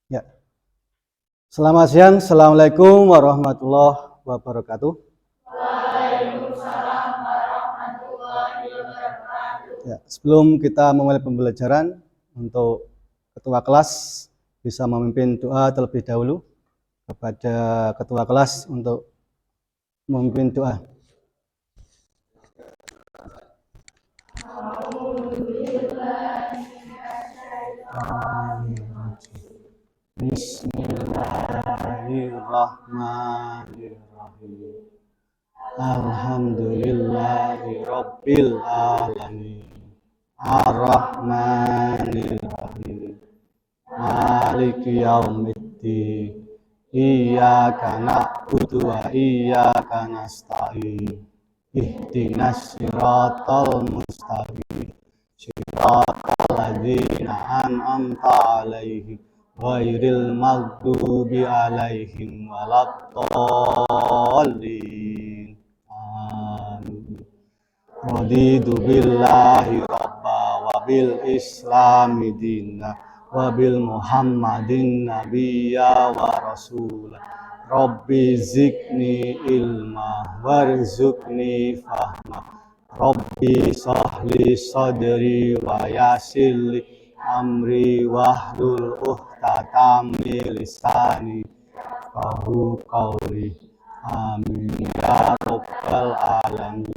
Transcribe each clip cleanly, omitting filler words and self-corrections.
Ya, selamat siang. Assalamualaikum warahmatullahi wabarakatuh. Waalaikumsalam warahmatullahi wabarakatuh. Ya, sebelum kita memulai pembelajaran, untuk ketua kelas bisa memimpin doa terlebih dahulu. Kepada ketua kelas untuk memimpin doa. Bismillahirrahmanirrahim. Alhamdulillahirabbil alamin. Ar-Rahmanir-Rahim. Maliki yaumiddin. Iyyaka na'budu wa iyyaka nasta'in. Ihdinas siratal mustaqim. Siratal ladzina an'amta 'alaihim ghairil maghdubi 'alaihim waladdallin. Amin. Raditu billahi rabba wa bil islami dinna wa bil muhammadin nabiyya wa rasulah. Rabbi zidni ilma warzuqni fahma. Rabbi sahli sadri wa yassirli amri wahlul 'uqdatam min lisani yafqahu qawli. Amin ya rabbal alamin.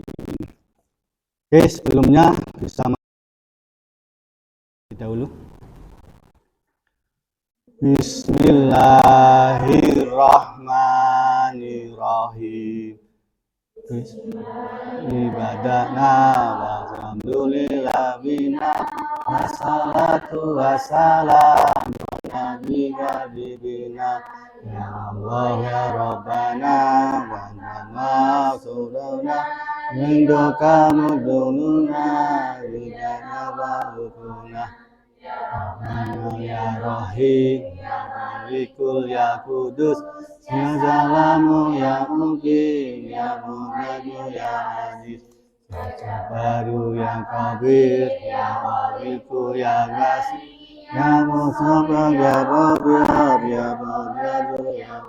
Oke, sebelumnya bisa dahulu. Bismillahirrahmanirrahim. Ibadana wa alhamdulillah bina wassalatu wassalamu ala nabiyina ya Allah ya Rabbana wa nama suruna mindoka mudununa bidana wa hukuna ya Rahim ya Malikul ya Kudus ya Salamu ya Muqim ya Mughnibu ya Aziz ya Jabbaru ya Kabir ya Waliku ya Ghasib ya Mustafa ya Ghaffar ya Mughnibu ya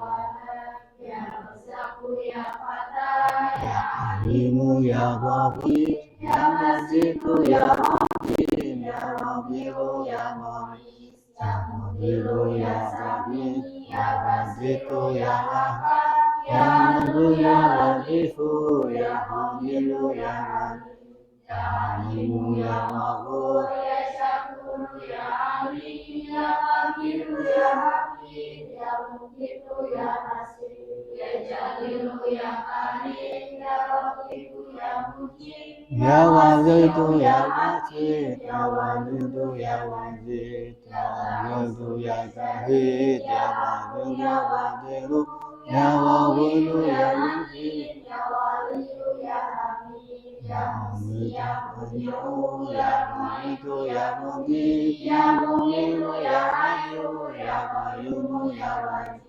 Ya Fatah, ya Alimu ya Ghafir ya Majidu ya Rahim ya Rabiu ya Malik ya Mudiru ya Zabir ya Bazitu ya Ahad ya Nadu ya Latifu ya Hamilu ya Malik ya Alimu ya Mahmud ya Syakuru, ya Alim, ya Qadir, ya Hakim, ya Muqit, ya Nasir, ya Jalil, ya Karim, ya Latif, ya Mujib, ya Wazidu ya Wajid ya Walidu ya Wajid ya Walidu ya Zahid ya Walidu ya Wadiru ya Wawidu ya Wajid ya Waliyu, ya Hamid, ya Hamid ya Qadiru ya Mu'idu ya Mujib ya Mu'idu ya Hayyu ya Qayyumu ya Wajid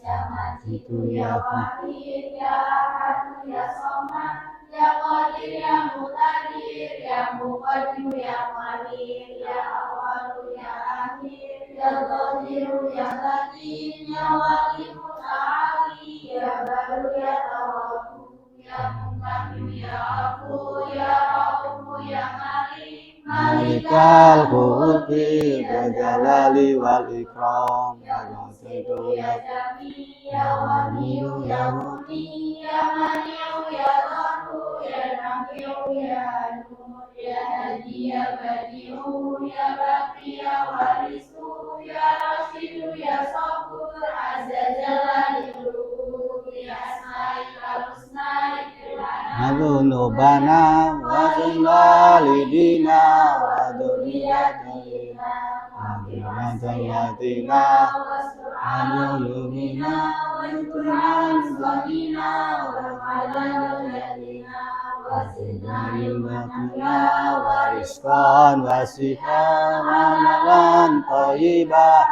ya Majidu, ya ya Wahid, ya Ahad, ya Somad, ya Qadir, ya Muqtadir, ya Muqaddim, ya Mahir, ya Awal, ya Akhir, ya Zahir, ya Batin, ya Wali, Muta'ali, ya Baru, ya Tawakku, ya Muqaddim, ya Afu, ya Rauf, ya Malik, Malikal Mulki wal Jalali wal Ikram ya Ghasibu ya Jami, ya Waliyu, ya Muni, ya Mani'u, ya Dharu, ya Nafi'u, ya Nur, ya Hadi, ya Badi'u, ya Baqi, ya Warisu, ya Rashidu, ya Sabur, Azza Jalla Liruhu, ya Asma'ikal Husna, Adunubana wa walidina wa dzurriyyatina wa dzurriyyatina Alulumina wa Qur'an Zanina wa Qalanina wa Zinaril Makina wa Rizqan wa Sifan wa Amalan Thayyibah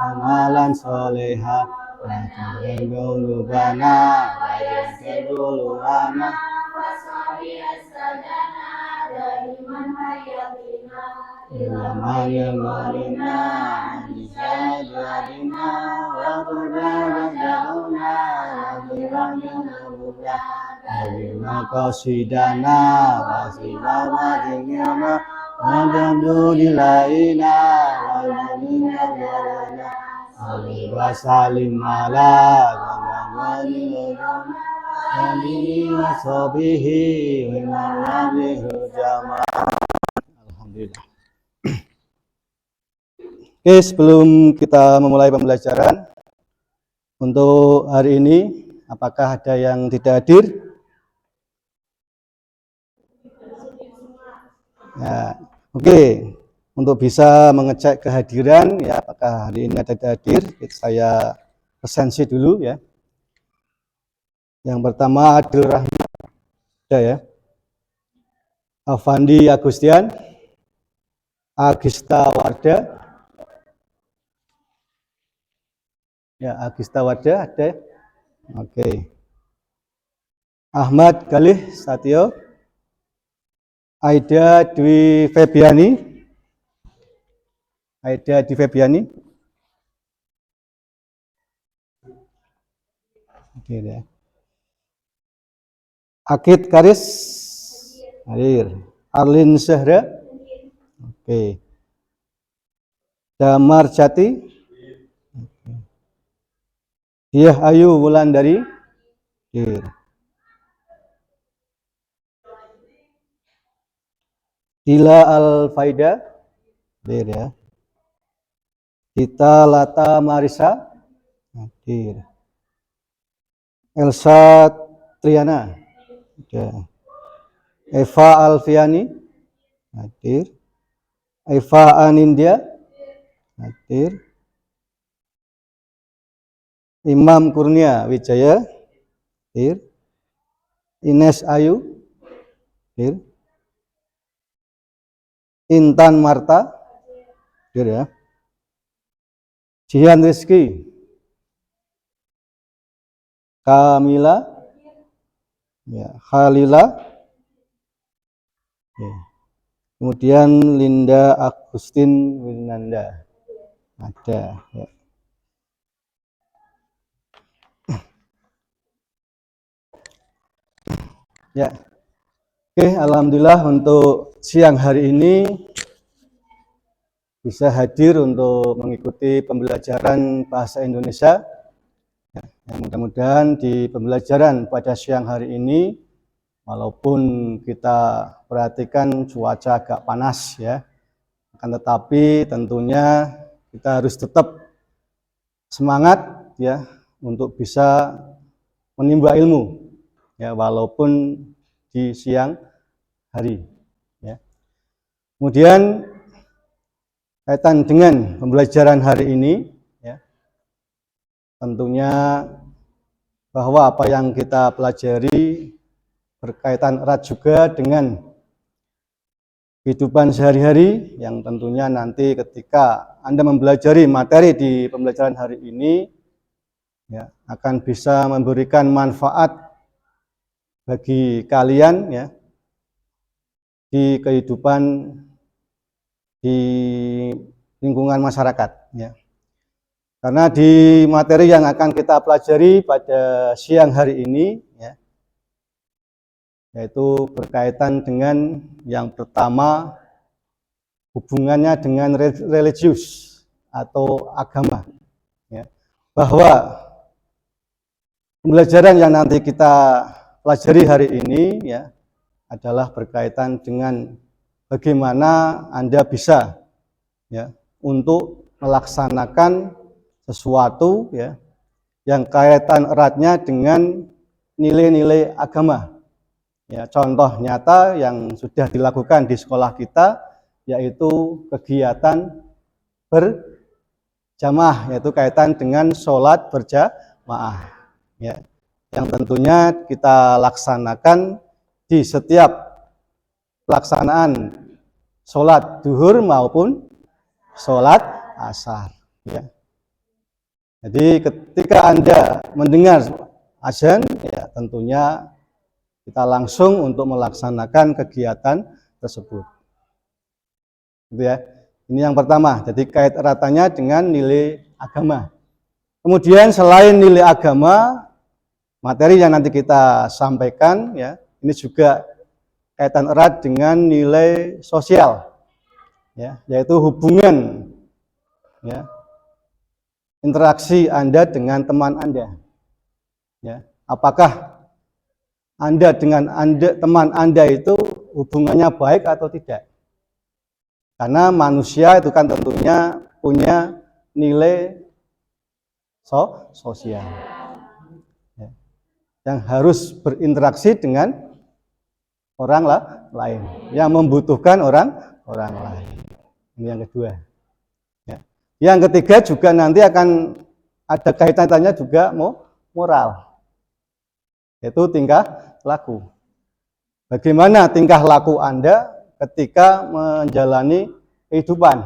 Amalan Solehah wa Qulubana wa Qulubana Wasabi as-sajana daiman hayatina Ilaman yang marina Nisya jadina qasidana wasilama dingyana alhamdulillaina walhamdulillahina salli wa salim ala alihi wa sahbihi wa alihi jamaah. Alhamdulillah. Oke, sebelum kita memulai pembelajaran untuk hari ini, apakah ada yang tidak hadir? Ya, oke. Untuk bisa mengecek kehadiran, ya apakah hari ini ada yang hadir, saya presensi dulu ya. Yang pertama Adil Rahmat, ada ya. Avandi Agustian, Agista Warda. Ya, Agista Warda ada. Oke. Ahmad Galih Satyo, Aida Dwi Febiani. Aida Dwi Febiani. Oke ya. Akid Karis hadir. Arlin Sehra. Oke. Damar Jati. Diah Ayu Wulandari. Hadir. Dila Al-Faida. Hadir ya. Dita Lata Marisa. Hadir. Elsa Triana. Hadir. Eva Alfiani. Hadir. Eva Anindya. Hadir. Imam Kurnia Wijaya. Hadir. Ines Ayu. Hadir. Intan Marta. Hadir ya. Jihan Rizky. Kamila. Ya, Khalila. Ya. Kemudian Linda Agustin Winanda. Ada ya. Ya. Oke, alhamdulillah untuk siang hari ini bisa hadir untuk mengikuti pembelajaran bahasa Indonesia. Ya, mudah-mudahan di pembelajaran pada siang hari ini, walaupun kita perhatikan cuaca agak panas ya, akan tetapi tentunya kita harus tetap semangat ya untuk bisa menimba ilmu ya, walaupun di siang hari ya. Kemudian kaitan dengan pembelajaran hari ini ya, tentunya bahwa apa yang kita pelajari berkaitan erat juga dengan kehidupan sehari-hari, yang tentunya nanti ketika Anda mempelajari materi di pembelajaran hari ini ya, akan bisa memberikan manfaat bagi kalian ya di kehidupan di lingkungan masyarakat ya. Karena di materi yang akan kita pelajari pada siang hari ini ya, yaitu berkaitan dengan yang pertama hubungannya dengan religius atau agama ya. Bahwa pembelajaran yang nanti kita pelajari hari ini ya adalah berkaitan dengan bagaimana Anda bisa ya untuk melaksanakan sesuatu ya yang kaitan eratnya dengan nilai-nilai agama. Ya, contoh nyata yang sudah dilakukan di sekolah kita yaitu kegiatan berjamaah, yaitu kaitan dengan sholat berjamaah ya, yang tentunya kita laksanakan di setiap pelaksanaan sholat duhur maupun sholat asar ya. Jadi ketika Anda mendengar azan ya tentunya kita langsung untuk melaksanakan kegiatan tersebut. Gitu ya. Ini yang pertama, jadi kait eratnya dengan nilai agama. Kemudian selain nilai agama, materi yang nanti kita sampaikan ya, ini juga kaitan erat dengan nilai sosial, ya, yaitu hubungan, ya, interaksi Anda dengan teman Anda. Ya, apakah Anda dengan teman Anda itu hubungannya baik atau tidak? Karena manusia itu kan tentunya punya nilai sosial, ya, yang harus berinteraksi dengan orang lain, yang membutuhkan orang lain. Ini yang kedua. Ya. Yang ketiga juga nanti akan ada kaitannya juga moral, yaitu tingkah laku. Bagaimana tingkah laku Anda ketika menjalani kehidupan?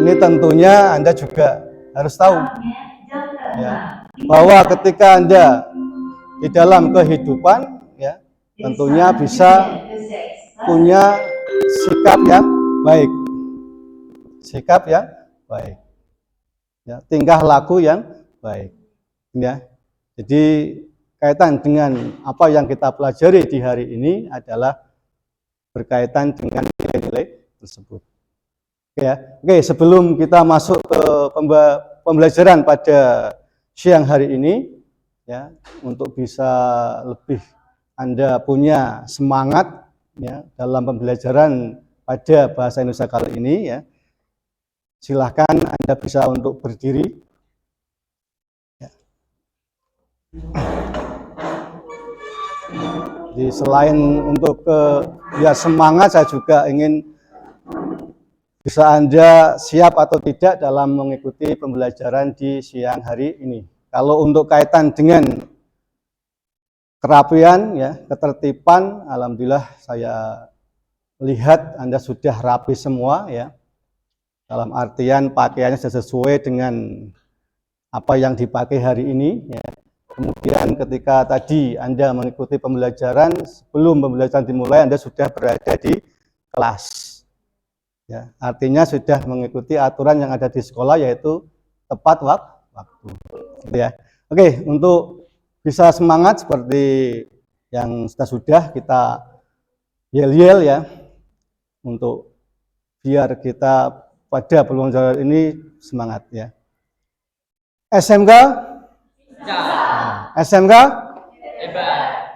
Ini tentunya Anda juga harus tahu, ya, bahwa ketika Anda di dalam kehidupan, ya, tentunya bisa punya sikap yang baik, ya, tingkah laku yang baik, ya. Jadi kaitan dengan apa yang kita pelajari di hari ini adalah berkaitan dengan nilai-nilai tersebut. Oke, sebelum kita masuk ke pembelajaran pada siang hari ini, ya, untuk bisa lebih Anda punya semangat, ya, dalam pembelajaran pada bahasa Indonesia kali ini, ya, silahkan Anda bisa untuk berdiri. Ya. Jadi selain untuk ya semangat, saya juga ingin bisa Anda siap atau tidak dalam mengikuti pembelajaran di siang hari ini. Kalau untuk kaitan dengan kerapian, ya, ketertiban, alhamdulillah saya lihat Anda sudah rapi semua, ya. Dalam artian pakaiannya sudah sesuai dengan apa yang dipakai hari ini, ya. Kemudian ketika tadi Anda mengikuti pembelajaran, sebelum pembelajaran dimulai Anda sudah berada di kelas. Ya, artinya sudah mengikuti aturan yang ada di sekolah, yaitu tepat waktu. Gitu ya. Oke, untuk bisa semangat seperti yang sudah kita yel-yel, ya, untuk biar kita pada pembelajaran ini semangat, ya. SMK? SMK?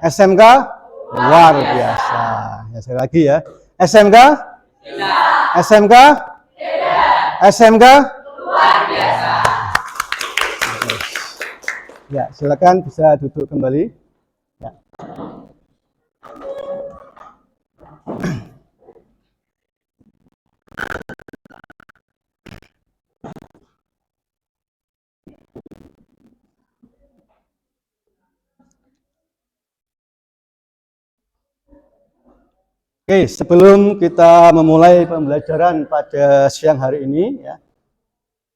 SMK? Luar biasa. Ya, sekali lagi, ya. SMK? SMK? SMK? Luar biasa. Ya, silakan bisa duduk kembali. Ya. Oke, sebelum kita memulai pembelajaran pada siang hari ini, ya,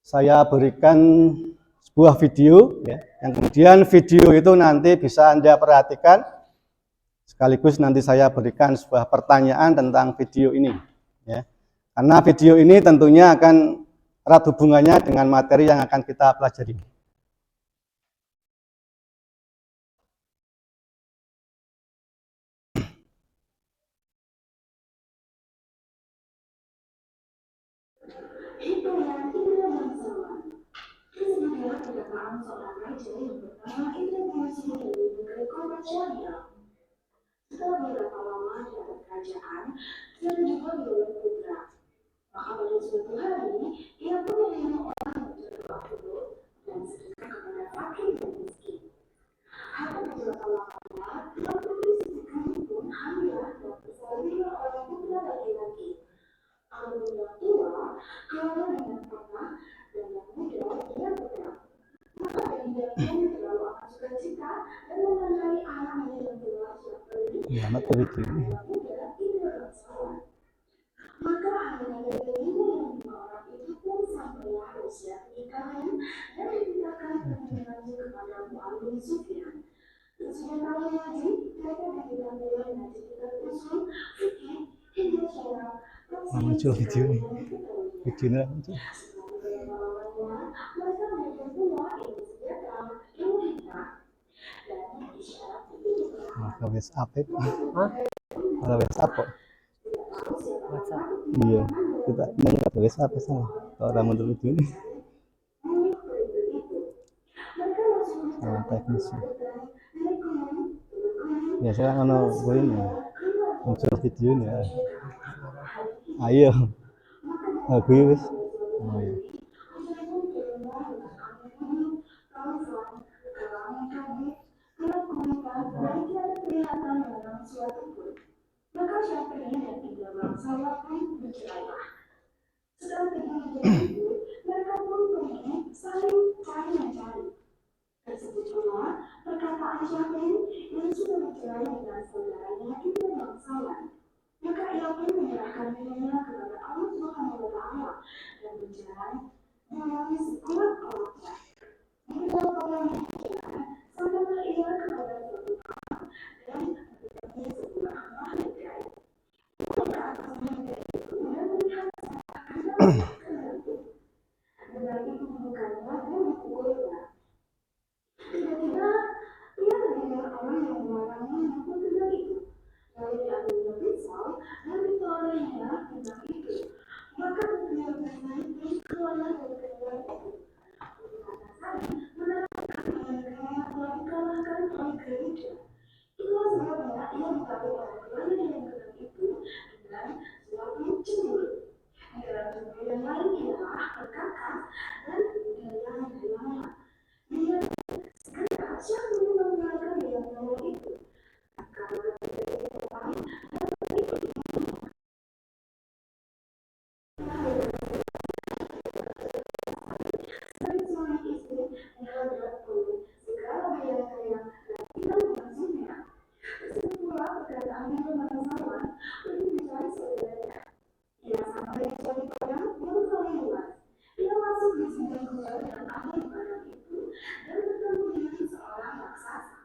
saya berikan sebuah video, ya, yang kemudian video itu nanti bisa Anda perhatikan, sekaligus nanti saya berikan sebuah pertanyaan tentang video ini, ya. Karena video ini tentunya akan erat hubungannya dengan materi yang akan kita pelajari. Itulah indra bangsawan. Kesedihan perkataan seorang raja yang bernama Indramayu dari negeri Komacaya. Setelah beberapa lama di atas kerajaan, dia juga memiliki putra. Maka pada suatu hari, ia pun menyuruh orang untuk berdoa dulu dan sedekah kepada fakir dan miskin. Hanya beberapa lama, dua putri sedekah pun hamil dan bersalinilah oleh putra laki-laki. Kalau yang tua, kalau dengan pernah, dan yang muda dia putra. Maka baginda pun terlalu akan sukacita dan menandai anaknya yang tua yang berdiri. Yang muda Indra bangsawan. Maka akhirnya dari kelima yang 5 orang itu pun sampailah usia pernikahan dan dimintakan pernikahannya kepada Mu'awiyah bin Sufyan. Sesudah tahun haji, mereka diberikan gelar haji kitab usul, fikih, hingga syarah. Muncul video ini, videonya muncul. WhatsApp itu. Hah? Kalau WhatsApp kok. WhatsApp. Iya, kita nggak WhatsApp salah. Kalau orang menurut ini salah teknisnya. Biasanya kan gue ini muncul videonya. Ayo, aku wis. Oh, iya. Maka siapa yang tidak bersalah pun bercerailah. Setelah kejadian itu, mereka pun pergi saling cari-cari. Tersebut pula perkataan Syafin yang sudah bercerai dengan saudaranya juga bangsawan. Maka ia pun menyerahkan dirinya kepada Allah Subhanahu wa Ta'ala dan berjalan melalui sekuat-kuatnya. Di dalam orang yang berjalan, sampailah ia kepada suatu tempat dan mendapati sebuah makhluk gaib. Maka atasnya itu ia melihat dengan itu bukannya dan mempukulnya. Tiba-tiba ia mendengar orang yang melarangnya memukul pedang itu. Lalu diambilnya pisau dan ditolehnya pedang itu. Maka pedang itu keluarlah dari pedang itu. Kata Sari menerangkan dengan telah dikalahkan oleh gereja. Itulah sebabnya ia ditarik oleh keluarga dengan pedang itu dengan suatu cemburu. Di dalam cemburu yang lain ialah perkakas dan daya-dayanya. Dia segera siapa yang menggunakan daya-daya itu. Kalau dari seorang istri dihadap oleh segala daya-daya dan tidak maksudnya. Tersebut pula perkataan yang bermasalah untuk mencari saudaranya. Ia sampai mencari padang yang paling luas. Ia masuk di sidang keluar dan ahli padang itu dan bertemu dengan seorang raksasa.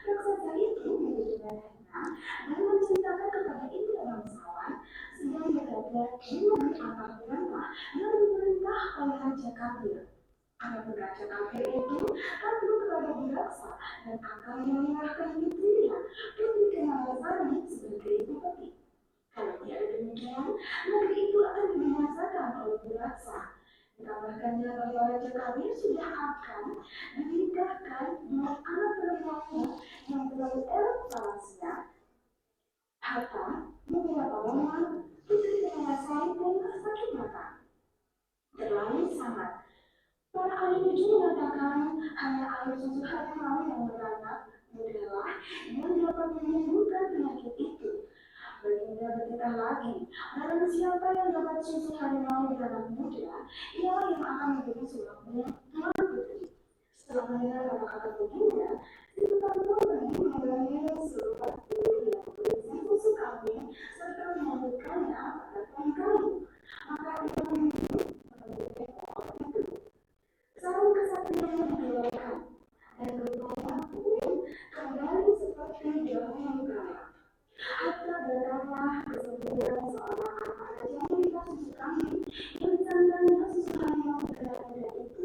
Raksasa itu menunjukkan hikmah dan menceritakan kepada Indra bangsawan sedang berada di anak perintah yang diperintah oleh Raja Kabir. Anak Raja Kabir itu tunduk kepada Biraksa dan akan menyerahkan putrinya, Putri Kenalasari sebagai bupati. Kalau tidak demikian, negeri itu akan dibinasakan oleh Biraksa. Ditambahkannya bahwa Raja Kabir sudah akan menikahkan dengan anak perempuannya yang terlalu elok-eloknya. Hatta beberapa lama Putri Kenalasari pun sakit mata. Terlalu sangat. Para ahli tujuh mengatakan hanya air susu harimau yang beranak mudalah yang dapat menyembuhkan penyakit itu. Baginda berkata lagi, barang siapa yang dapat susu harimau beranak muda, ialah yang akan menjadi sulangnya tuan putri. Setelah mendengar kata-kata baginda, si tukang pun pergi mengambil seluruh bulu yang berisi susu kambing serta menyambutkannya pada tuan kayu. Maka ia menuju pohon itu. Sarung kesatria digelarkan dan rupanya pun kembali seperti dahulu kala. Hatta datanglah kesembuhan seorang anak raja wanita susu kambing yang disangkanya susu harimau muda itu.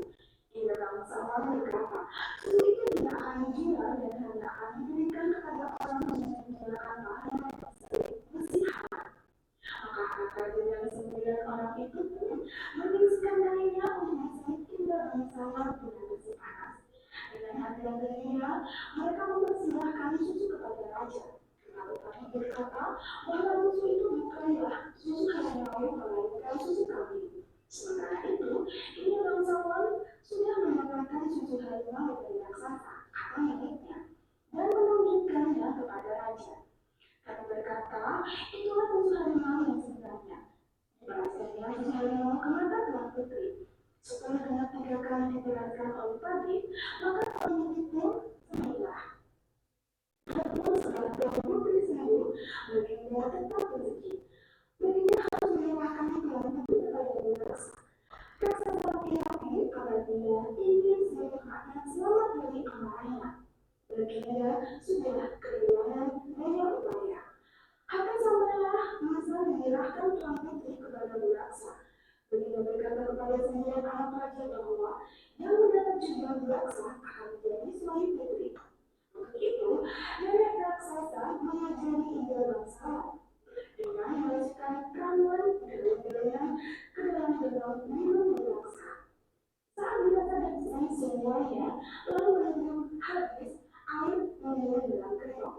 Ia bangsawan berkata, susu itu tidak akan dijual dan hanya akan diberikan kepada orang yang menggunakan bahan besi haram. Maka anak raja yang 9 orang itu pun menghabiskan darinya untuk mencari Indra bangsawan dengan besi panas. Dengan hati yang gembira, mereka mempersembahkan susu kepada raja. Lalu kami berkata bahwa susu itu bukanlah susu harimau melainkan susu kambing. Sementara itu, ini bangsawan sudah mendapatkan susu harimau dari raksasa atau miliknya dan menunjukkannya kepada raja. Kami berkata, itulah susu harimau yang sebenarnya. Diperasanya susu harimau ke mata tuan putri. Setelah genap 3 kali dijelaskan oleh tabib, maka orang itu sembuhlah. Namun setelah tuan putri sembuh, baginda tetap rezeki. Baginda harus menyerahkan tuan putri kepada Biraksa. Raksasa laki-laki apabila ingin seluruh rakyat selamat dari amarahnya. Baginda sudah kehilangan banyak upaya. Hatta sampailah masa menyerahkan tuan putri kepada Biraksa. Baginda berkata kepada 9 anak raja bahwa yang mendapat juga Biraksa akan menjadi suami putri. Untuk itu, nenek raksasa salah dengan memasukkan ramuan daun-daunan ke dalam gelang minum beraksa. Saat diletakkan semuanya, lalu menunggu habis air minum dalam gelang.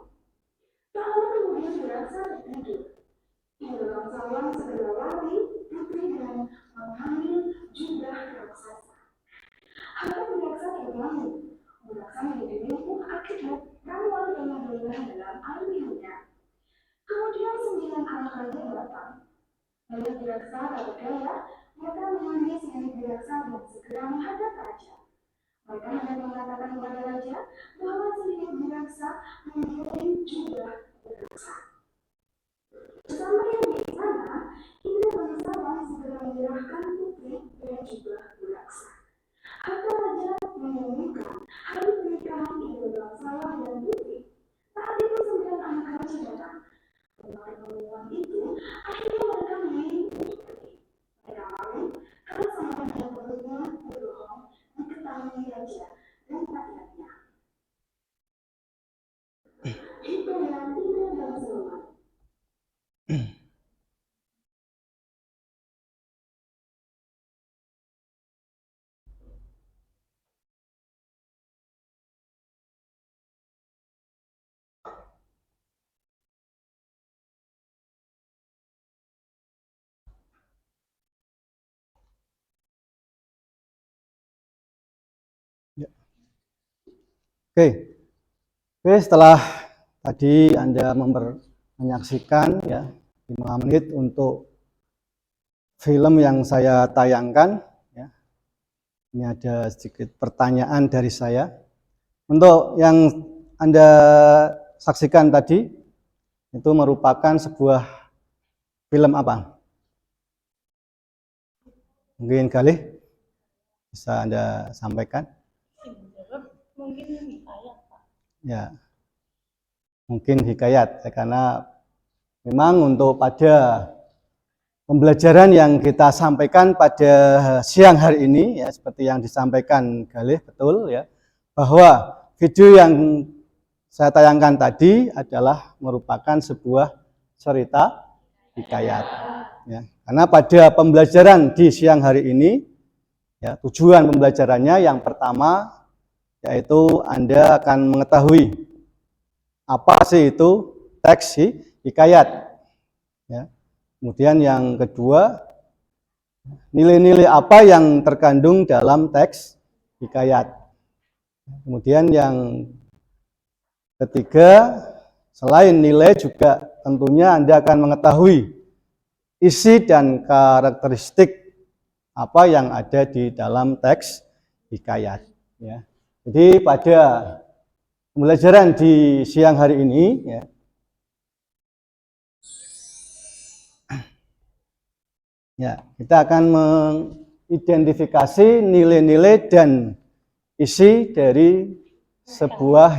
Tak lama kemudian beraksa tertidur. Di dalam saluang segera lari putri dan mengambil jubah raksasa. Harap beraksa terbangun. Beraksa menjadi lumpuh akibat ramuan daun-daunan dalam air minumnya. Kemudian 9 anak raja datang. Melihat beraksa berdaya, mereka memanggil 9 beraksa dan segera menghadap raja. Mereka hendak mengatakan kepada raja bahwa 9 beraksa mengirim jubah beraksa. Sampai di sana, Indra bangsawan segera menyerahkan putri dan jubah beraksa. Harta raja mengumumkan hari pernikahan Indra bangsawan dan putri. Saat itu 9 anak raja datang. Mendengar pengumuman itu, akhirnya mereka mengirim putri. Mereka malu karena sang raja berbohong mengetahui raja dan rakyatnya. Itu yang Indra bangsawan. Oke, setelah tadi Anda menyaksikan ya 5 menit untuk film yang saya tayangkan ya. Ini ada sedikit pertanyaan dari saya. Untuk yang Anda saksikan tadi itu merupakan sebuah film apa? Mungkin Galih bisa Anda sampaikan? Mungkin hikayat, Pak. Ya, mungkin hikayat ya, karena memang untuk pada pembelajaran yang kita sampaikan pada siang hari ini ya seperti yang disampaikan Galih betul ya, bahwa video yang saya tayangkan tadi adalah merupakan sebuah cerita hikayat ya. Karena pada pembelajaran di siang hari ini ya, tujuan pembelajarannya yang pertama yaitu Anda akan mengetahui apa sih itu teks hikayat ya. Kemudian yang kedua, nilai-nilai apa yang terkandung dalam teks hikayat. Kemudian yang ketiga, selain nilai juga tentunya Anda akan mengetahui isi dan karakteristik apa yang ada di dalam teks hikayat ya. Jadi pada pembelajaran di siang hari ini ya, kita akan mengidentifikasi nilai-nilai dan isi dari sebuah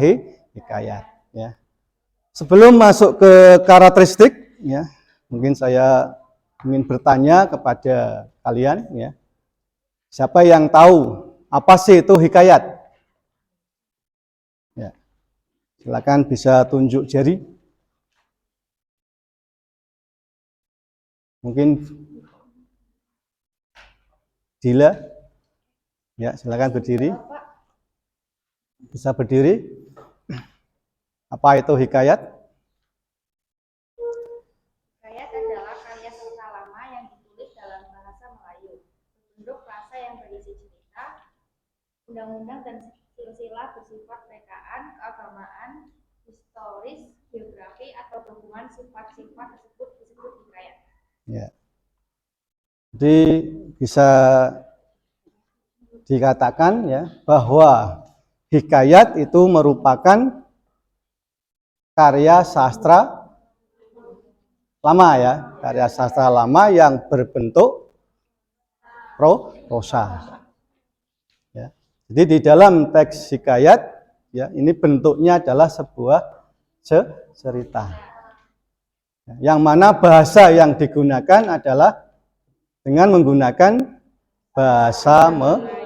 hikayat ya. Sebelum masuk ke karakteristik ya, mungkin saya ingin bertanya kepada kalian ya. Siapa yang tahu apa sih itu hikayat? Ya. Silakan bisa tunjuk jari. Mungkin Dila. Ya, silakan berdiri. Bisa berdiri. Apa itu hikayat? Hikayat adalah karya sastra lama yang ditulis dalam bahasa Melayu. Bentuk prasa yang berisi cerita, undang-undang dan silsilah bersifat rekaan, keagamaan, historis, biografi atau hubungan sifat-sifat tersebut disebut hikayat. Ya. Jadi bisa dikatakan ya bahwa hikayat itu merupakan karya sastra lama ya, karya sastra lama yang berbentuk prosa. Ya. Jadi di dalam teks hikayat ya ini bentuknya adalah sebuah cerita. Yang mana bahasa yang digunakan adalah dengan menggunakan bahasa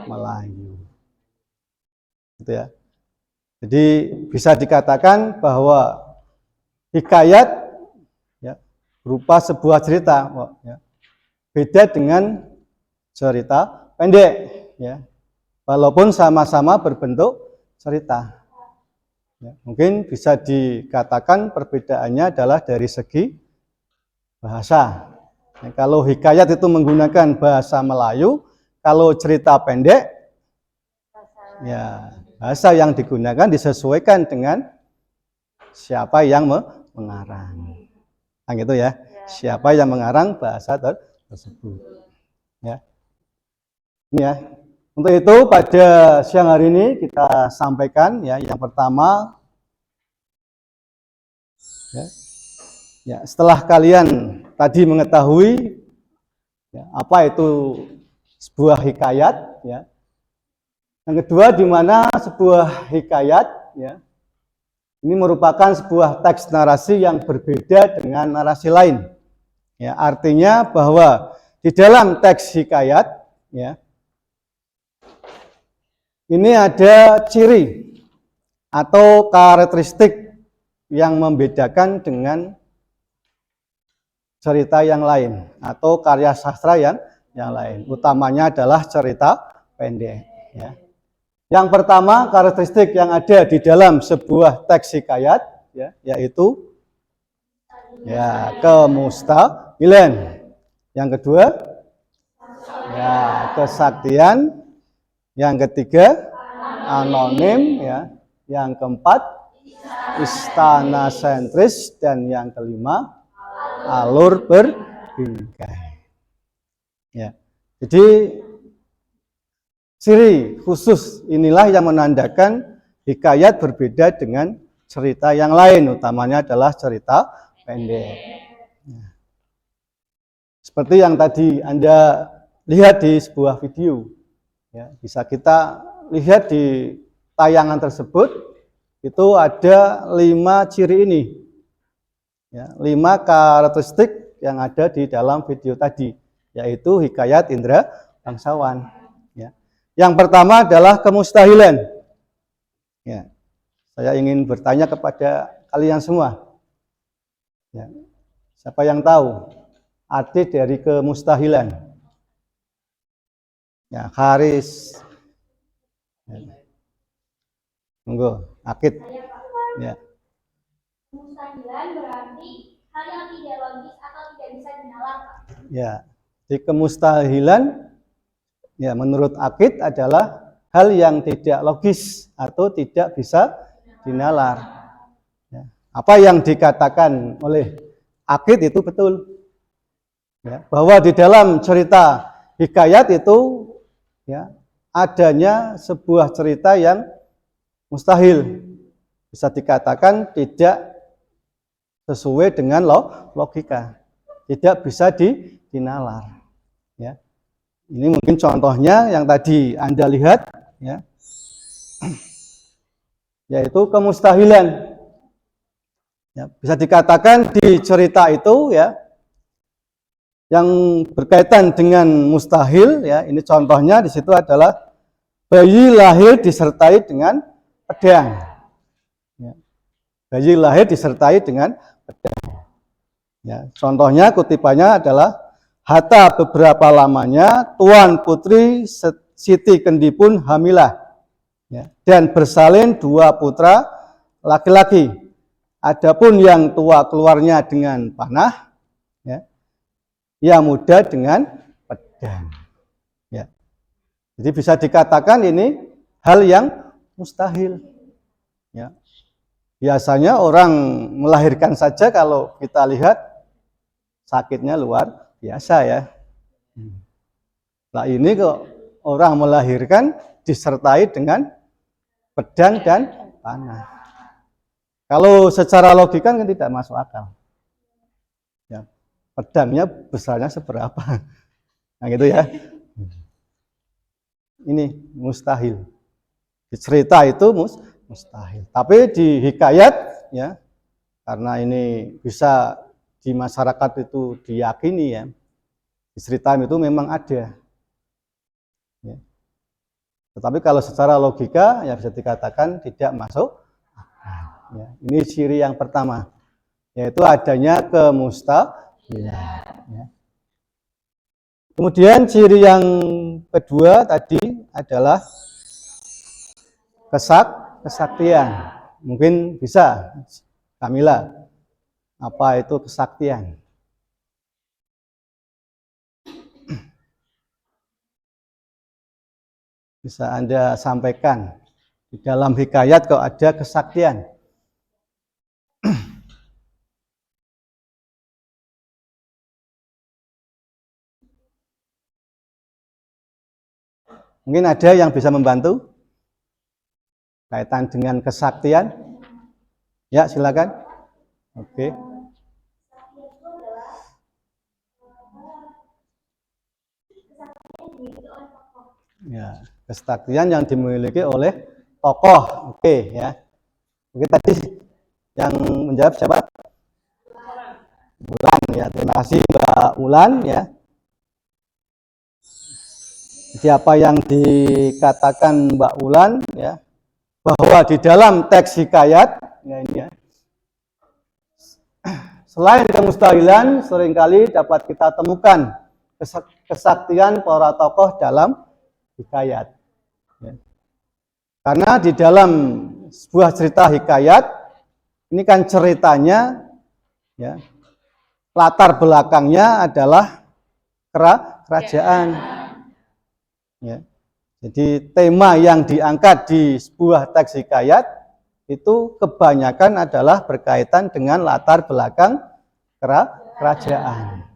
Melayu. Gitu ya. Jadi bisa dikatakan bahwa hikayat berupa sebuah cerita, ya. Beda dengan cerita pendek, ya. Walaupun sama-sama berbentuk cerita. Ya, mungkin bisa dikatakan perbedaannya adalah dari segi bahasa. Ya, kalau hikayat itu menggunakan bahasa Melayu, kalau cerita pendek, ya bahasa yang digunakan disesuaikan dengan siapa yang mengarang. Nah, gitu ya. Siapa yang mengarang bahasa tersebut. Ya. Ini ya. Untuk itu pada siang hari ini kita sampaikan ya, yang pertama ya, setelah kalian tadi mengetahui ya, apa itu sebuah hikayat ya. Yang kedua, di mana sebuah hikayat ya, ini merupakan sebuah teks narasi yang berbeda dengan narasi lain. Ya, artinya bahwa di dalam teks hikayat ya, ini ada ciri atau karakteristik yang membedakan dengan cerita yang lain atau karya sastra yang lain. Utamanya adalah cerita pendek. Ya. Yang pertama, karakteristik yang ada di dalam sebuah teks hikayat, ya, yaitu ya kemustahilan. Yang kedua, ya kesaktian. Yang ketiga, anonim, ya. Yang keempat, istana sentris, dan yang kelima, alur berbingkai. Ya. Jadi ciri khusus inilah yang menandakan hikayat berbeda dengan cerita yang lain, utamanya adalah cerita pendek. Ya. Seperti yang tadi Anda lihat di sebuah video. Ya, bisa kita lihat di tayangan tersebut, itu ada 5 ciri ini. Ya, 5 karakteristik yang ada di dalam video tadi, yaitu hikayat indra bangsawan. Ya. Yang pertama adalah kemustahilan. Ya. Saya ingin bertanya kepada kalian semua. Ya. Siapa yang tahu arti dari kemustahilan? Ya, Haris. Ya. Monggo, Akid. Ya. Kemustahilan berarti hal yang tidak logis atau tidak bisa dinalar. Ya. Di kemustahilan ya menurut Akid adalah hal yang tidak logis atau tidak bisa dinalar. Ya. Apa yang dikatakan oleh Akid itu betul. Ya, bahwa di dalam cerita hikayat itu ya, adanya sebuah cerita yang mustahil, bisa dikatakan tidak sesuai dengan logika, tidak bisa dinalar. Ya. Ini mungkin contohnya yang tadi Anda lihat, ya, yaitu kemustahilan. Ya, bisa dikatakan di cerita itu ya, yang berkaitan dengan mustahil, ya, ini contohnya di situ adalah bayi lahir disertai dengan pedang. Ya. Bayi lahir disertai dengan pedang. Ya. Contohnya kutipannya adalah hatta beberapa lamanya Tuan Putri Siti Kendi pun hamilah, ya, dan bersalin 2 putra laki-laki. Adapun yang tua keluarnya dengan panah, ya, yang muda dengan pedang. Ya. Jadi bisa dikatakan ini hal yang mustahil. Ya. Biasanya orang melahirkan saja kalau kita lihat sakitnya luar biasa ya. Nah ini kok orang melahirkan disertai dengan pedang dan panah. Kalau secara logika kan tidak masuk akal. Ya. Pedangnya besarnya seberapa? Nah gitu ya. Ini mustahil. Di cerita itu mustahil. Tapi di hikayat ya, karena ini bisa di masyarakat itu diyakini ya, di cerita itu memang ada. Ya. Tetapi kalau secara logika ya bisa dikatakan tidak masuk. Ya, ini ciri yang pertama, yaitu adanya kemustahilan. Ya. Kemudian ciri yang kedua tadi adalah kesaktian. Mungkin bisa, Kamila, apa itu kesaktian? Bisa Anda sampaikan, di dalam hikayat kok ada kesaktian. Mungkin ada yang bisa membantu kaitan dengan kesaktian? Ya, silakan. Oke. Ya, kesaktian yang dimiliki oleh tokoh. Oke, ya. Oke, tadi yang menjawab siapa? Ulan, ya. Terima kasih Mbak Ulan, ya. Jadi apa yang dikatakan Mbak Ulan, ya, bahwa di dalam teks hikayat, ya, ini ya, selain kemustahilan, seringkali dapat kita temukan kesaktian para tokoh dalam hikayat. Ya. Karena di dalam sebuah cerita hikayat, ini kan ceritanya, ya, latar belakangnya adalah kerajaan. Ya. Jadi tema yang diangkat di sebuah teks hikayat itu kebanyakan adalah berkaitan dengan latar belakang kerajaan.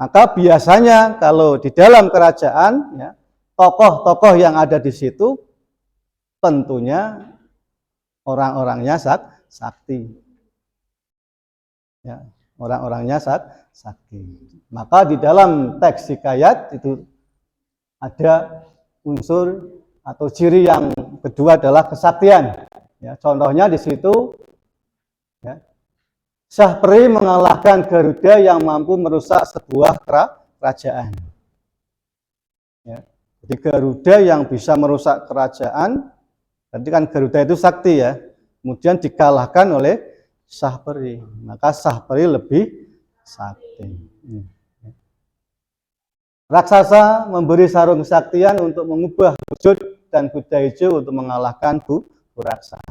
Maka biasanya kalau di dalam kerajaan, ya, tokoh-tokoh yang ada di situ tentunya orang-orangnya sakti. Ya, orang-orangnya sakti. Maka di dalam teks hikayat itu ada unsur atau ciri yang kedua adalah kesaktian. Ya, contohnya di situ, ya, Syahperi mengalahkan Garuda yang mampu merusak sebuah kerajaan. Ya, jadi Garuda yang bisa merusak kerajaan, berarti kan Garuda itu sakti, ya. Kemudian dikalahkan oleh Syahperi, maka Syahperi lebih sakti. Raksasa memberi sarung kesaktian untuk mengubah wujud dan kuda hijau untuk mengalahkan Buraksa.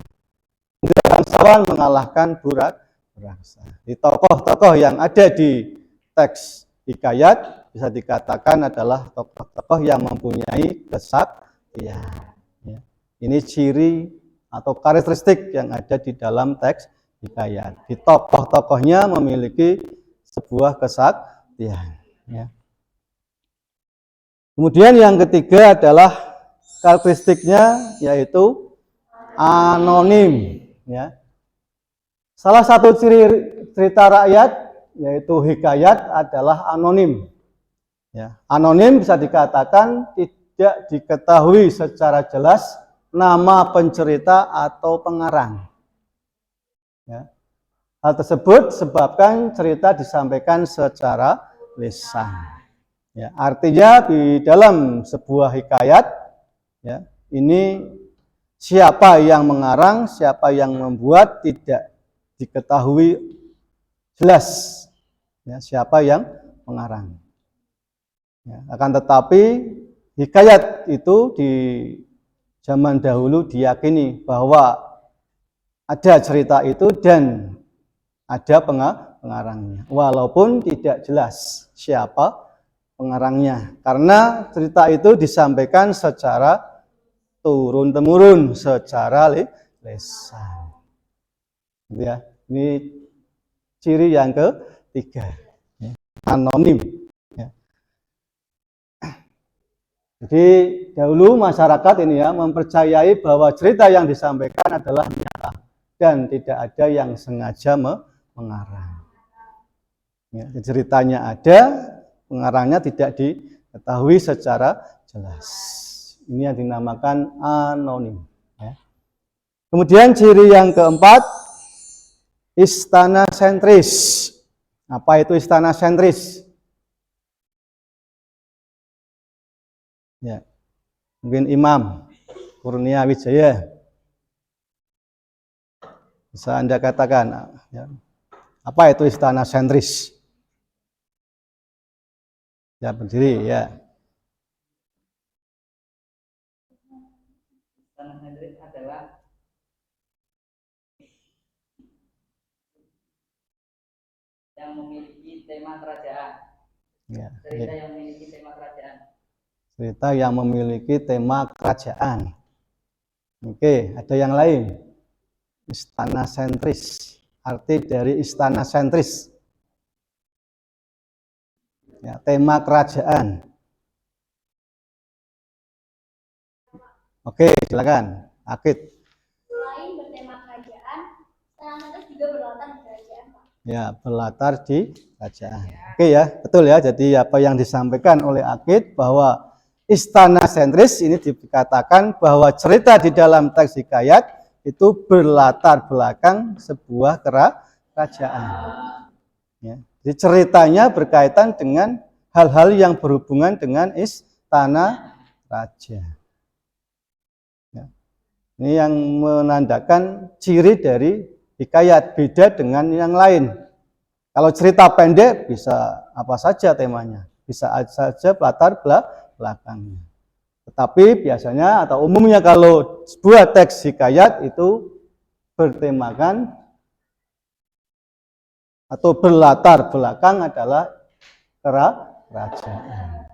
Bangsawan mengalahkan Buraksa. Di tokoh-tokoh yang ada di teks hikayat bisa dikatakan adalah tokoh-tokoh yang mempunyai kesaktian. Ya. Ini ciri atau karakteristik yang ada di dalam teks hikayat. Di tokoh-tokohnya memiliki sebuah kesaktian. Ya. Kemudian yang ketiga adalah karakteristiknya yaitu anonim. Ya. Salah satu ciri cerita rakyat yaitu hikayat adalah anonim. Ya. Anonim bisa dikatakan tidak diketahui secara jelas nama pencerita atau pengarang. Ya. Hal tersebut sebabkan cerita disampaikan secara lisan. Ya, artinya di dalam sebuah hikayat, ya, ini siapa yang mengarang, siapa yang membuat tidak diketahui jelas, ya, siapa yang mengarang. Ya, akan tetapi hikayat itu di zaman dahulu diyakini bahwa ada cerita itu dan ada pengarangnya, walaupun tidak jelas siapa pengarangnya, karena cerita itu disampaikan secara turun-temurun, secara lisan. Ya, ini ciri yang ketiga, ya, anonim. Ya. Jadi dahulu masyarakat ini, ya, mempercayai bahwa cerita yang disampaikan adalah nyata dan tidak ada yang sengaja mengarang. Ya, ceritanya ada, pengarangnya tidak diketahui secara jelas. Ini yang dinamakan anonim. Ya. Kemudian ciri yang keempat, istana sentris. Apa itu istana sentris? Ya, mungkin Imam Kurnia Wijaya bisa Anda katakan, ya, apa itu istana sentris? Ya, berdiri ya. Istana sentris adalah yang memiliki tema kerajaan. Ya, Cerita yang memiliki tema kerajaan. cerita yang memiliki tema kerajaan. Oke, ada yang lain. Istana sentris. Arti dari istana sentris. Ya, tema kerajaan. Oke, silakan. Akid. Selain bertema kerajaan, istana sentris juga berlatar di kerajaan, Pak. Ya, berlatar di kerajaan. Oke ya, betul ya. Jadi apa yang disampaikan oleh Akid bahwa istana sentris ini dikatakan bahwa cerita di dalam teks hikayat itu berlatar belakang sebuah kerajaan. Ya. Jadi ceritanya berkaitan dengan hal-hal yang berhubungan dengan istana raja. Ya. Ini yang menandakan ciri dari hikayat, beda dengan yang lain. Kalau cerita pendek bisa apa saja temanya, bisa saja latar belakangnya. Tetapi biasanya atau umumnya kalau sebuah teks hikayat itu bertemakan atau berlatar belakang adalah kerajaan.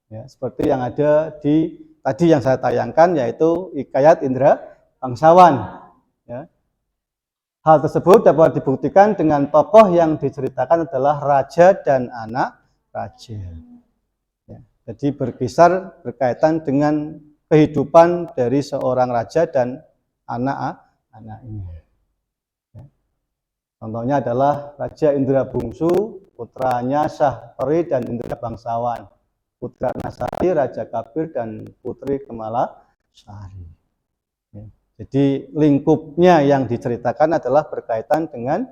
Ya, seperti yang ada di tadi yang saya tayangkan, yaitu hikayat Indra Bangsawan. Ya. Hal tersebut dapat dibuktikan dengan tokoh yang diceritakan adalah raja dan anak raja. Ya, jadi berkisar berkaitan dengan kehidupan dari seorang raja dan anak-anaknya. Ya. Contohnya adalah Raja Indra Bungsu, putranya Syahperi dan Indra Bangsawan, putra Nasari, Raja Kabir, dan putri Kemalasari. Ya. Jadi lingkupnya yang diceritakan adalah berkaitan dengan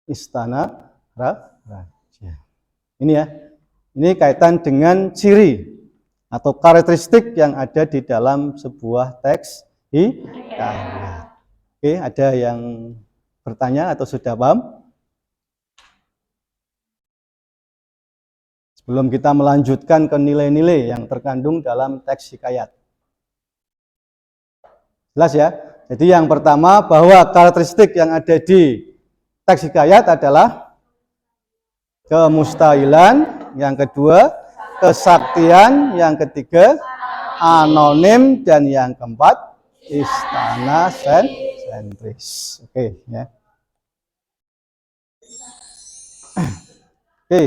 istana raja. Ini ya, ini kaitan dengan ciri atau karakteristik yang ada di dalam sebuah teks hikayat. Oke, ada yang bertanya atau sudah paham? Sebelum kita melanjutkan ke nilai-nilai yang terkandung dalam teks hikayat. Jelas ya? Jadi yang pertama bahwa karakteristik yang ada di teks hikayat adalah kemustahilan, yang kedua kesaktian, yang ketiga anonim, dan yang keempat istana sentris. Oke ya. Oke.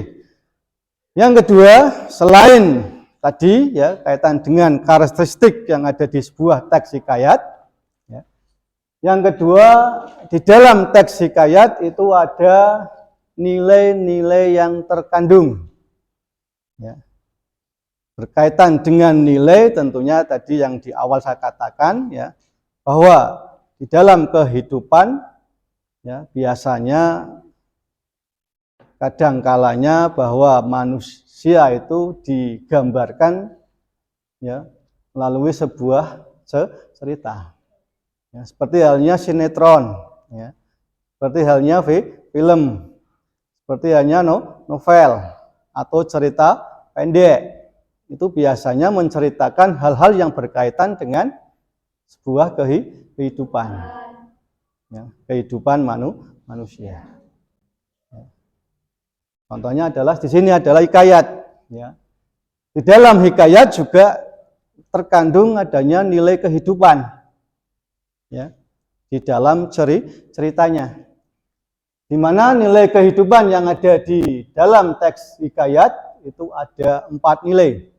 Yang kedua, selain tadi ya kaitan dengan karakteristik yang ada di sebuah teks hikayat, ya. Yang kedua, di dalam teks hikayat itu ada nilai-nilai yang terkandung. Ya. Berkaitan dengan nilai tentunya tadi yang di awal saya katakan ya, bahwa di dalam kehidupan ya biasanya kadang kalanya bahwa manusia itu digambarkan ya melalui sebuah cerita. Ya, seperti halnya sinetron, ya. Seperti halnya film, seperti halnya novel atau cerita pendek. Itu biasanya menceritakan hal-hal yang berkaitan dengan sebuah kehidupan. Ya, kehidupan manusia. Contohnya adalah di sini adalah hikayat. Ya. Di dalam hikayat juga terkandung adanya nilai kehidupan. Ya. Di dalam ceritanya. Di mana nilai kehidupan yang ada di dalam teks hikayat itu ada 4 nilai.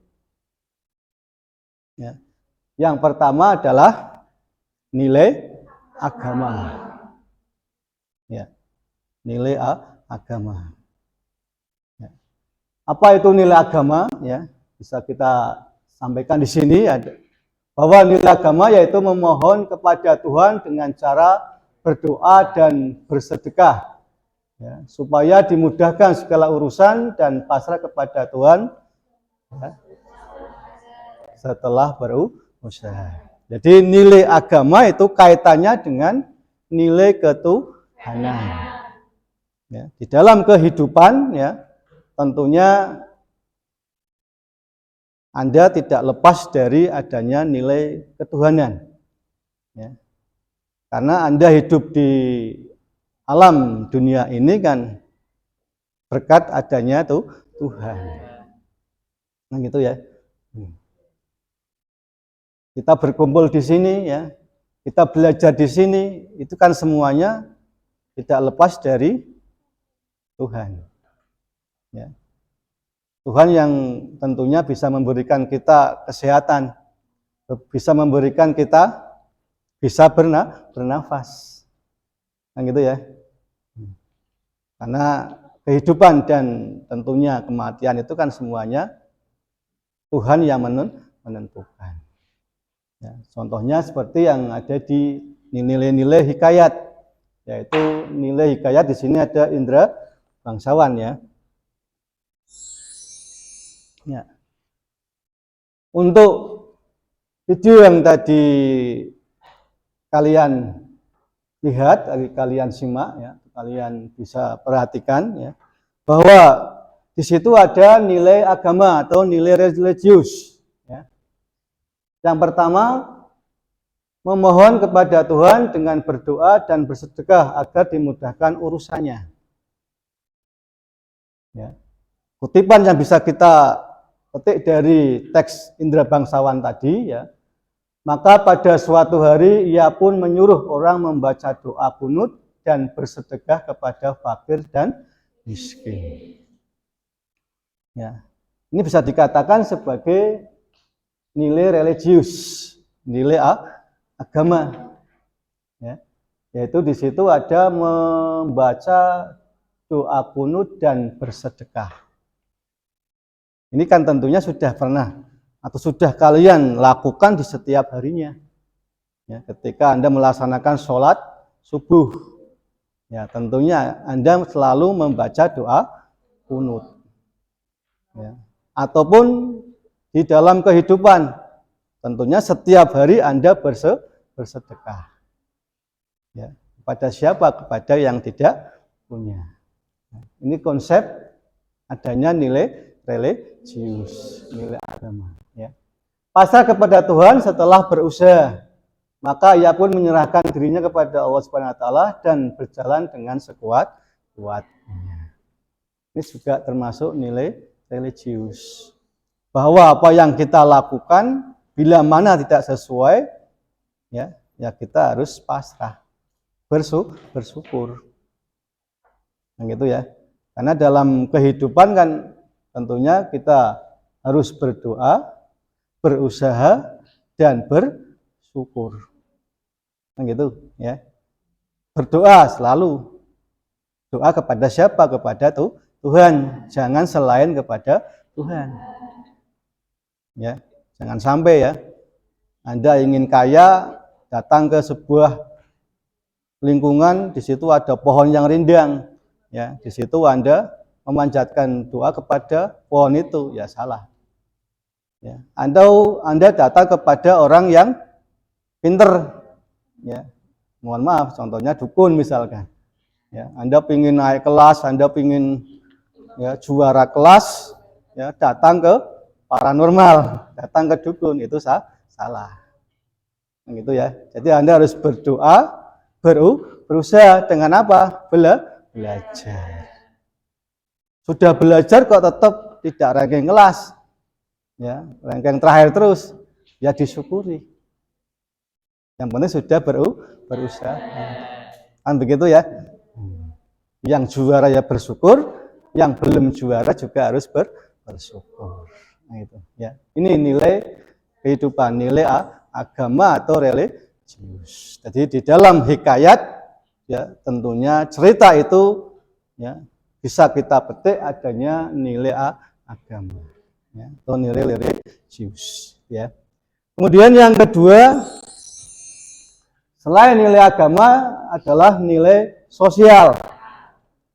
Ya. Yang pertama adalah nilai agama. Ya. Nilai agama. Apa itu nilai agama? Ya, bisa kita sampaikan di sini ada bahwa nilai agama yaitu memohon kepada Tuhan dengan cara berdoa dan bersedekah, ya, supaya dimudahkan segala urusan dan pasrah kepada Tuhan ya, setelah berusaha. Jadi nilai agama itu kaitannya dengan nilai ketuhanan. Ya, di dalam kehidupan ya. Tentunya Anda tidak lepas dari adanya nilai ketuhanan. Ya. Karena Anda hidup di alam dunia ini kan berkat adanya Tuhan. Nah gitu ya. Kita berkumpul di sini ya, kita belajar di sini, itu kan semuanya tidak lepas dari Tuhan. Ya. Tuhan yang tentunya bisa memberikan kita kesehatan, bisa memberikan kita bisa bernafas. Nah gitu ya. Karena kehidupan dan tentunya kematian itu kan semuanya Tuhan yang menentukan. Ya, contohnya seperti yang ada di nilai-nilai hikayat, yaitu nilai hikayat di sini ada indera bangsawan ya. Ya. Untuk video yang tadi kalian lihat, kalian simak ya, kalian bisa perhatikan ya, bahwa di situ ada nilai agama atau nilai religius ya. Yang pertama, memohon kepada Tuhan dengan berdoa dan bersedekah agar dimudahkan urusannya. Ya. Kutipan yang bisa kita petik dari teks indera bangsawan tadi ya, maka pada suatu hari ia pun menyuruh orang membaca doa kunut dan bersedekah kepada fakir dan miskin. Ya, ini bisa dikatakan sebagai nilai religius, nilai agama. Ya, yaitu di situ ada membaca doa kunut dan bersedekah. Ini kan tentunya sudah pernah atau sudah kalian lakukan di setiap harinya. Ya, ketika Anda melaksanakan sholat subuh, ya tentunya Anda selalu membaca doa kunut. Ya. Ataupun di dalam kehidupan, tentunya setiap hari Anda bersedekah. Ya. Kepada siapa? Kepada yang tidak punya. Ini konsep adanya nilai religius, nilai agama. Ya. Pasrah kepada Tuhan setelah berusaha, maka ia pun menyerahkan dirinya kepada Allah Subhanahu wa taala dan berjalan dengan sekuat-kuatnya. Ini juga termasuk nilai religius. Bahwa apa yang kita lakukan bila mana tidak sesuai, ya kita harus pasrah, bersyukur. Nah, gitu ya. Karena dalam kehidupan kan tentunya kita harus berdoa, berusaha, dan bersyukur. Nah gitu ya. Berdoa selalu. Doa kepada siapa? Kepada Tuhan. Jangan selain kepada Tuhan. Ya, jangan sampai ya. Anda ingin kaya, datang ke sebuah lingkungan, di situ ada pohon yang rindang. Ya, di situ Anda memanjatkan doa kepada pohon itu, ya salah. Ya. Anda datang kepada orang yang pinter, ya. Mohon maaf, contohnya dukun misalkan. Ya, Anda ingin naik kelas, Anda ingin ya juara kelas, ya datang ke paranormal, datang ke dukun, itu salah. Gitu ya. Jadi Anda harus berdoa, berusaha dengan apa? Belajar. Sudah belajar kok tetap tidak ranking kelas, ya ranking terakhir terus, ya disyukuri. Yang penting sudah berusaha, kan begitu ya. Yang juara ya bersyukur, yang belum juara juga harus bersyukur. Nah itu, ya. Ini nilai kehidupan, nilai agama atau religius. Jadi di dalam hikayat, ya tentunya cerita itu, ya. Bisa kita petik adanya nilai agama, ya, atau nilai religius. Ya. Kemudian yang kedua, selain nilai agama adalah nilai sosial.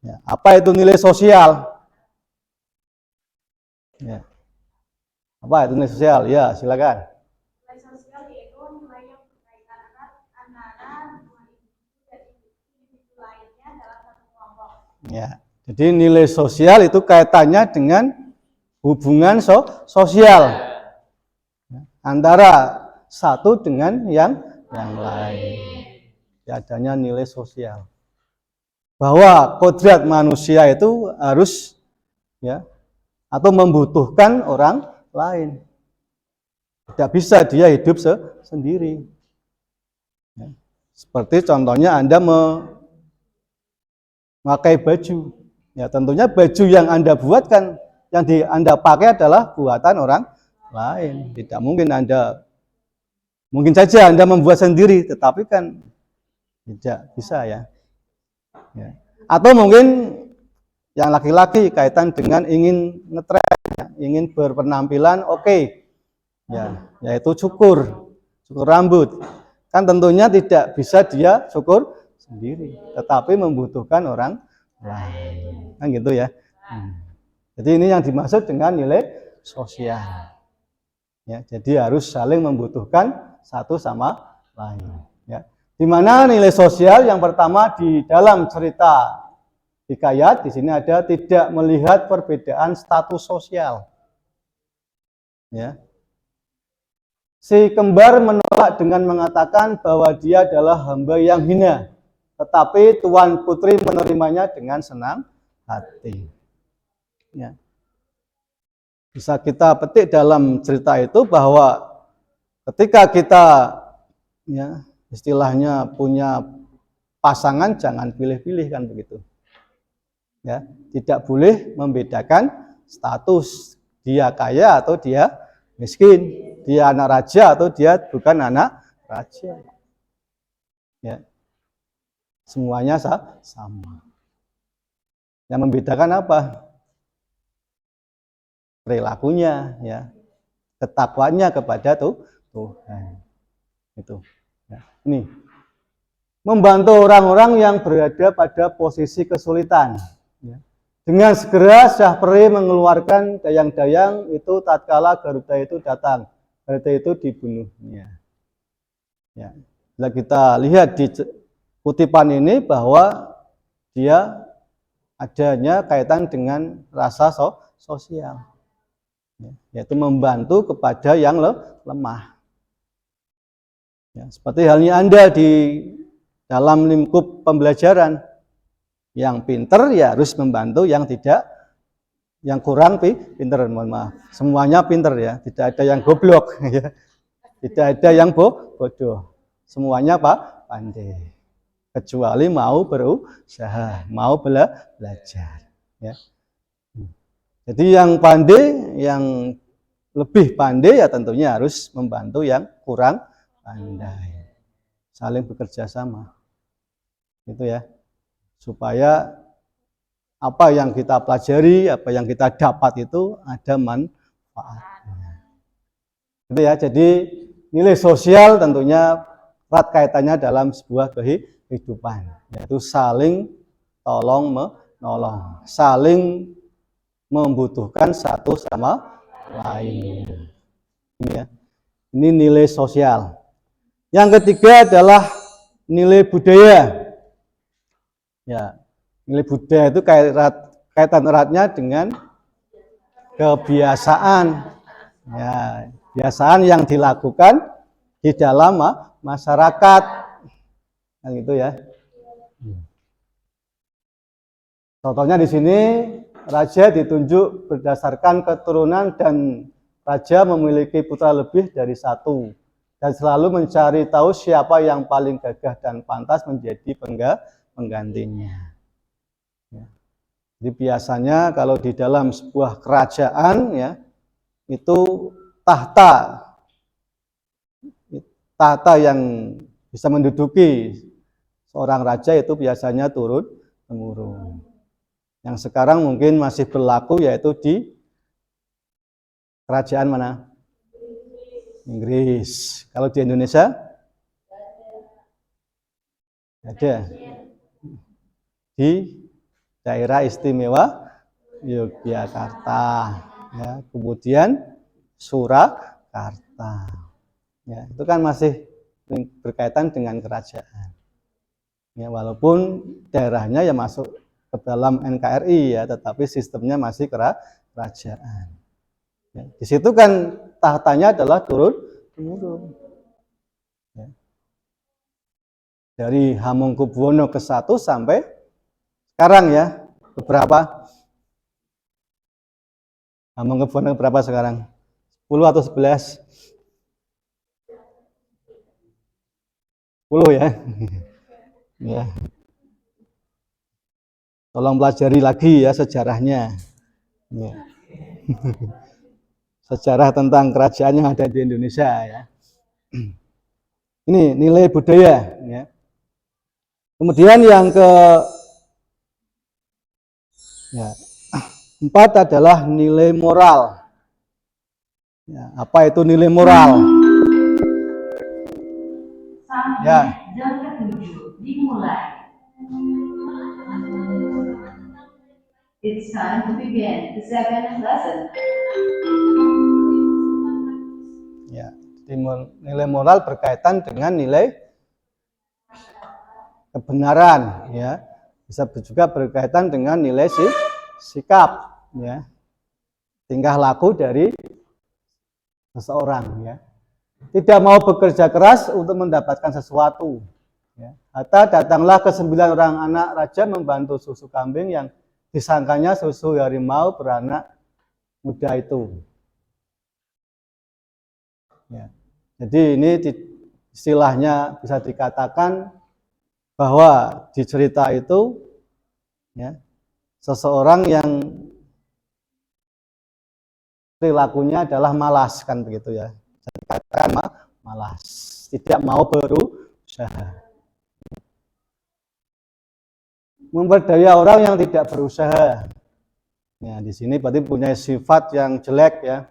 Ya, apa itu nilai sosial? Ya. Apa itu nilai sosial? Ya, silakan. Nilai sosial yaitu nilai yang berkaitan antara dua individu dan individu lainnya dalam satu kelompok. Ya. Jadi nilai sosial itu kaitannya dengan hubungan sosial. antara satu dengan yang lain. Adanya nilai sosial. Bahwa kodrat manusia itu harus ya atau membutuhkan orang lain. Tidak bisa dia hidup sendiri. Ya. Seperti contohnya Anda memakai baju. Ya tentunya baju yang Anda buat kan, yang Anda pakai adalah buatan orang lain. Tidak mungkin mungkin saja Anda membuat sendiri, tetapi kan tidak bisa ya. Atau mungkin yang laki-laki kaitan dengan ingin ngetren, ingin berpenampilan oke. Ya, yaitu cukur rambut. Kan tentunya tidak bisa dia cukur sendiri, tetapi membutuhkan orang lain. Kan gitu ya. Jadi ini yang dimaksud dengan nilai sosial. Ya, jadi harus saling membutuhkan satu sama lain. Ya. Di mana nilai sosial yang pertama di dalam cerita hikayat di sini ada tidak melihat perbedaan status sosial. Ya. Si kembar menolak dengan mengatakan bahwa dia adalah hamba yang hina, tetapi Tuan Putri menerimanya dengan senang hati. Ya. Bisa kita petik dalam cerita itu bahwa ketika kita ya istilahnya punya pasangan jangan pilih-pilih kan begitu. Ya, tidak boleh membedakan status dia kaya atau dia miskin, dia anak raja atau dia bukan anak raja. Ya. Semuanya sama. Yang membedakan apa? Perilakunya ya. Ketakwaannya kepada Tuhan. Itu. Ya. Ini membantu orang-orang yang berada pada posisi kesulitan. Ya. Dengan segera Syahperi mengeluarkan dayang-dayang itu tatkala Garuda itu datang. Garuda itu dibunuhnya. Ya. Bila kita lihat di kutipan ini bahwa dia adanya kaitan dengan rasa sosial. Ya. Yaitu membantu kepada yang lemah. Ya. Seperti halnya Anda di dalam lingkup pembelajaran. Yang pinter ya harus membantu yang kurang pinter, mohon maaf. Semuanya pinter ya, tidak ada yang goblok ya. Tidak ada yang bodoh. Semuanya pandai. Kecuali mau berusaha, mau belajar ya. Jadi yang pandai, yang lebih pandai ya tentunya harus membantu yang kurang pandai. Saling bekerja sama. Itu ya. Supaya apa yang kita pelajari, apa yang kita dapat itu ada manfaatnya. Gitu ya. Jadi nilai sosial tentunya erat kaitannya dalam sebuah kehidupan, yaitu saling tolong menolong, saling membutuhkan satu sama lain. Ini ya. Ini nilai sosial. Yang ketiga adalah nilai budaya. Ya, nilai budaya itu kaitan eratnya dengan kebiasaan. Ya, kebiasaan yang dilakukan di dalam masyarakat. Kan gitu ya. Contohnya di sini raja ditunjuk berdasarkan keturunan dan raja memiliki putra lebih dari satu dan selalu mencari tahu siapa yang paling gagah dan pantas menjadi penggantinya. Ya. Jadi biasanya kalau di dalam sebuah kerajaan ya itu tahta yang bisa menduduki seorang raja itu biasanya turun temurun. Yang sekarang mungkin masih berlaku yaitu di kerajaan mana? Inggris. Kalau di Indonesia? Ada. Di daerah istimewa Yogyakarta. Ya, kemudian Surakarta. Ya, itu kan masih berkaitan dengan kerajaan. Ya, walaupun daerahnya ya masuk ke dalam NKRI ya, tetapi sistemnya masih kerajaan. Ya, di situ kan tahtanya adalah turun Menurun. Ya. Dari Hamengkubuwono ke-1 sampai sekarang ya, beberapa Hamengkubuwono berapa sekarang? 10 atau 11? 10 ya. Ya. Tolong pelajari lagi ya sejarahnya. Ya. Sejarah tentang kerajaan yang ada di Indonesia ya. Ini nilai budaya ya. Kemudian yang ke ya, 4 adalah nilai moral. Ya, apa itu nilai moral? Ya. Jam ke-7 dimulai. It's time to begin the second lesson. Ya, nilai moral berkaitan dengan nilai kebenaran, ya. Bisa juga berkaitan dengan nilai sikap, ya. Tingkah laku dari seseorang, ya. Tidak mau bekerja keras untuk mendapatkan sesuatu. Ya. Hatta datanglah ke 9 orang anak raja membantu susu kambing yang disangkanya susu harimau beranak muda itu. Ya. Jadi ini istilahnya bisa dikatakan bahwa di cerita itu ya, seseorang yang perilakunya adalah malas kan begitu ya. Bisa dikatakan malas, tidak mau berusaha. Memperdaya orang yang tidak berusaha. Ya, di sini berarti punya sifat yang jelek ya.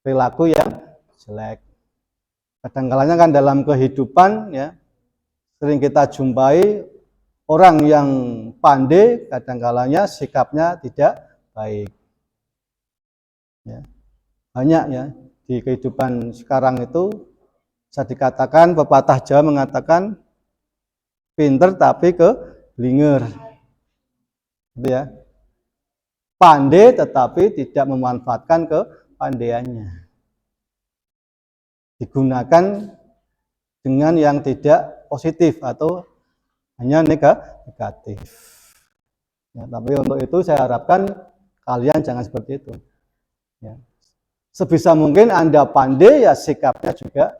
Perilaku yang jelek. Kadang-kadang kan dalam kehidupan ya sering kita jumpai orang yang pandai, kadang-kadang sikapnya tidak baik. Ya. Banyak ya di kehidupan sekarang itu bisa dikatakan pepatah Jawa mengatakan pinter tapi kebelinger. Gitu ya. Pandai tetapi tidak memanfaatkan kepandaiannya. Digunakan dengan yang tidak positif atau hanya negatif. Ya, tapi untuk itu saya harapkan kalian jangan seperti itu. Ya. Sebisa mungkin Anda pandai ya sikapnya juga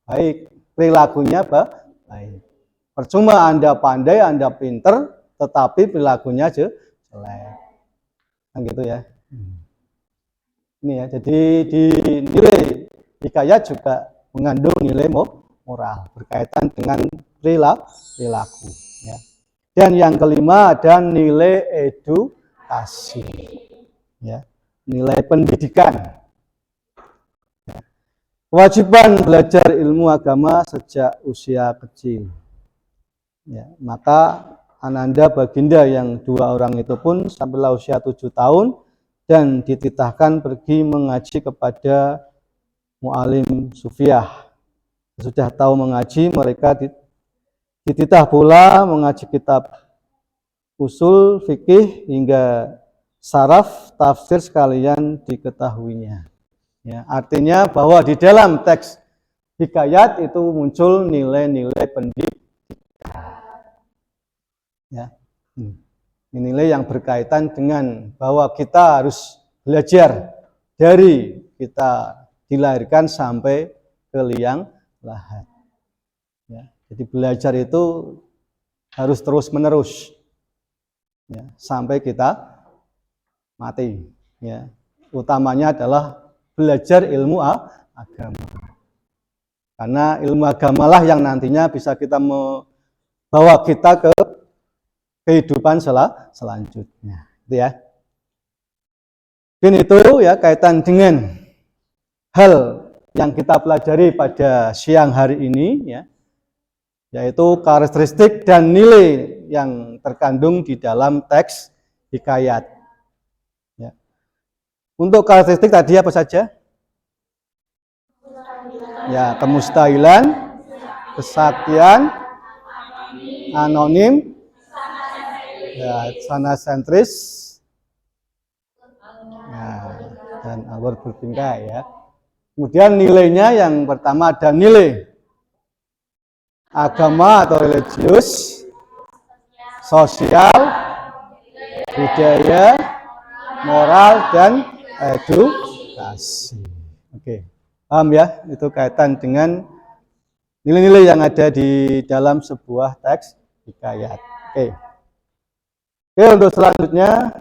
baik, perilakunya baik. Percuma Anda pandai, Anda pinter, tetapi perilakunya jelek. Kan gitu ya. Ini ya, jadi di nilai hikayat juga mengandung nilai moral berkaitan dengan perilaku. Ya. Dan yang kelima ada nilai edukasi, ya, nilai pendidikan. Ya. Kewajiban belajar ilmu agama sejak usia kecil. Ya, maka Ananda Baginda yang 2 orang itu pun sampai usia 7 tahun dan dititahkan pergi mengaji kepada mu'alim sufiah. Sudah tahu mengaji, mereka dititah pula mengaji kitab usul, fikih, hingga saraf, tafsir sekalian diketahuinya. Ya, artinya bahwa di dalam teks hikayat itu muncul nilai-nilai pendidikan. Ya. Nilai yang berkaitan dengan bahwa kita harus belajar dari kita dilahirkan sampai ke liang lahat. Ya, jadi belajar itu harus terus menerus ya, sampai kita mati. Ya. Utamanya adalah belajar ilmu agama. Karena ilmu agamalah yang nantinya bisa kita membawa kita ke kehidupan selanjutnya. Gitu ya. Dan itu ya kaitan dengan hal yang kita pelajari pada siang hari ini ya, yaitu karakteristik dan nilai yang terkandung di dalam teks hikayat. Ya. Untuk karakteristik tadi apa saja? Ya, kemustahilan, kesaktian, anonim, ya, sana sentris, ya, dan alur bertingkah ya. Kemudian nilainya yang pertama ada nilai agama atau religius, sosial, budaya, moral, dan edukasi. Oke, paham ya? Itu kaitan dengan nilai-nilai yang ada di dalam sebuah teks hikayat. Oke. Oke, untuk selanjutnya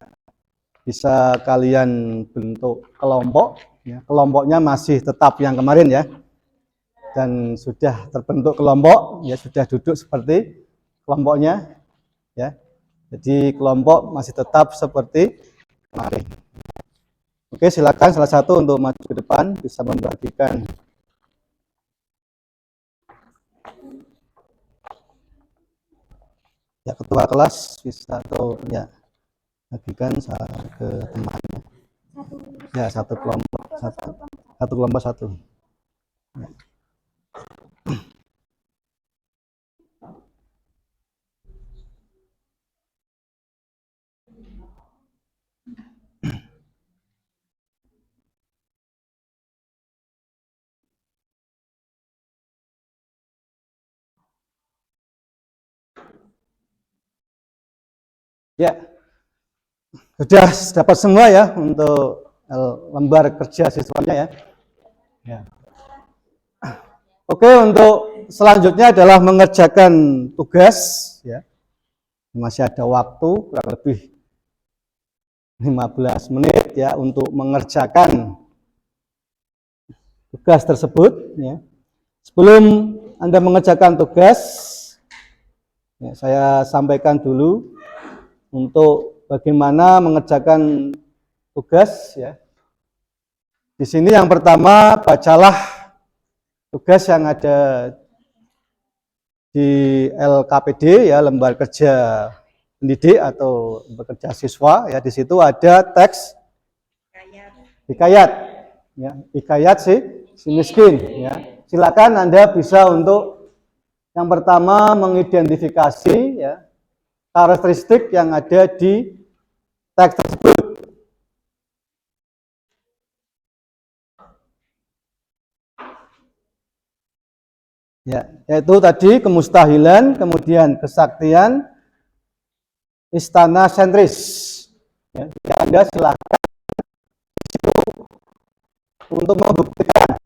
bisa kalian bentuk kelompok. Ya, kelompoknya masih tetap yang kemarin ya. Dan sudah terbentuk kelompok, ya sudah duduk seperti kelompoknya. Ya, jadi kelompok masih tetap seperti kemarin. Oke, silakan salah satu untuk maju ke depan bisa membagikan. Ya, ketua kelas bisa atau ya bagikan ke temannya. Ya, satu kelompok satu. Ya. Ya, sudah dapat semua ya untuk lembar kerja siswanya ya. Ya. Oke, untuk selanjutnya adalah mengerjakan tugas ya. Masih ada waktu kurang lebih 15 menit ya untuk mengerjakan tugas tersebut ya. Sebelum Anda mengerjakan tugas ya, saya sampaikan dulu untuk bagaimana mengerjakan tugas ya. Di sini yang pertama bacalah tugas yang ada di LKPD ya, lembar kerja pendidik atau lembar kerja siswa ya. Di situ ada teks hikayat ya, hikayat si miskin ya. Silakan Anda bisa untuk yang pertama mengidentifikasi ya karakteristik yang ada di teks tersebut. Ya, yaitu tadi kemustahilan, kemudian kesaktian, istana sentris. Ya, Anda silakan untuk membuktikan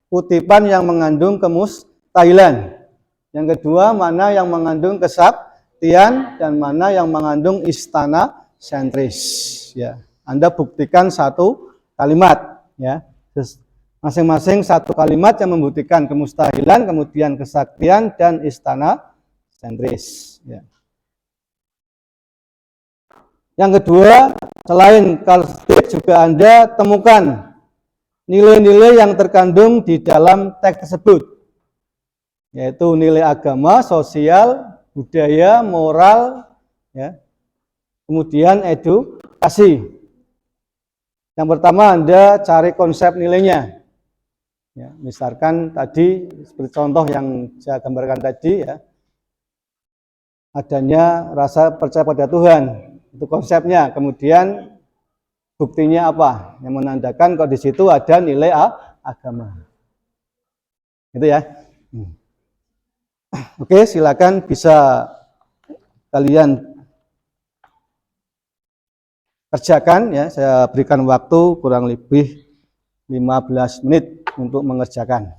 kutipan yang mengandung kemustahilan. Yang kedua, mana yang mengandung kesaktian dan mana yang mengandung istana sentris. Ya, Anda buktikan satu kalimat. Ya, masing-masing satu kalimat yang membuktikan kemustahilan, kemudian kesaktian dan istana sentris. Ya. Yang kedua, selain karakteristik juga Anda temukan nilai-nilai yang terkandung di dalam teks tersebut, yaitu nilai agama, sosial, budaya, moral, ya, kemudian edukasi. Yang pertama Anda cari konsep nilainya. Ya, misalkan tadi seperti contoh yang saya gambarkan tadi ya, adanya rasa percaya pada Tuhan, itu konsepnya. Kemudian buktinya apa? Yang menandakan kalau di situ ada nilai agama. Gitu ya. Oke, silakan bisa kalian kerjakan ya. Saya berikan waktu kurang lebih 15 menit untuk mengerjakan.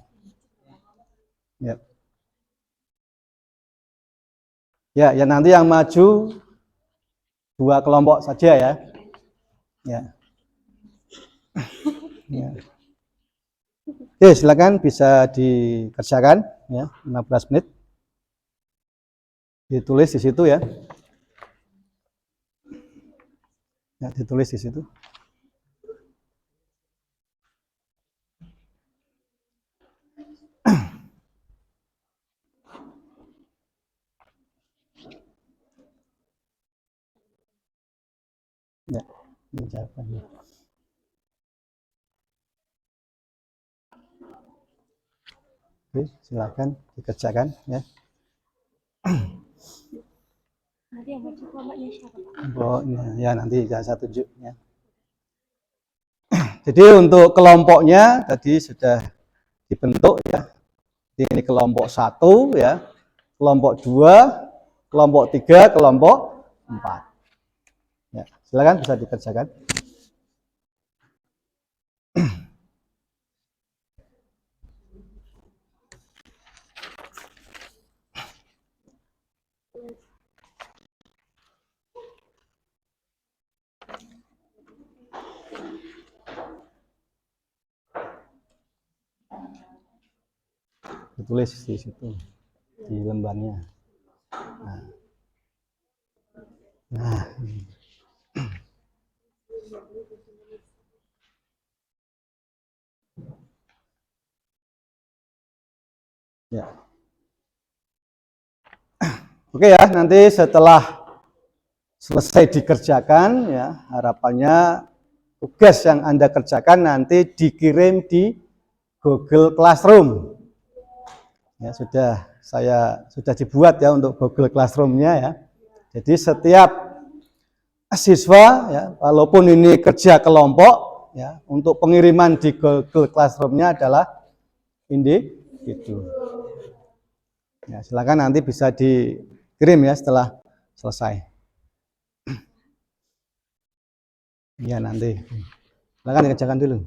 Ya. Ya, nanti yang maju 2 kelompok saja ya. Ya. Ya. Oke, silakan bisa dikerjakan ya, 15 menit. Ditulis di situ ya. Ya, ditulis di situ. Ya, ini jawabannya. Oke, silakan dikerjakan ya. Nanti yang maju kelompoknya siapa? Oh, ya nanti saya tunjuk ya. Jadi untuk kelompoknya tadi sudah dibentuk ya. Ini kelompok 1 ya, kelompok 2, kelompok 3, kelompok 4. Ya, silakan bisa dikerjakan. Ditulis di situ di lembarnya. Nah, ya. Oke ya, nanti setelah selesai dikerjakan ya, harapannya tugas yang Anda kerjakan nanti dikirim di Google Classroom. Ya, sudah dibuat ya untuk Google Classroom-nya ya. Jadi setiap siswa ya, walaupun ini kerja kelompok ya, untuk pengiriman di Google Classroom-nya adalah individu. Ya, silakan nanti bisa dikirim ya setelah selesai. Ya nanti. Silakan dikerjakan dulu.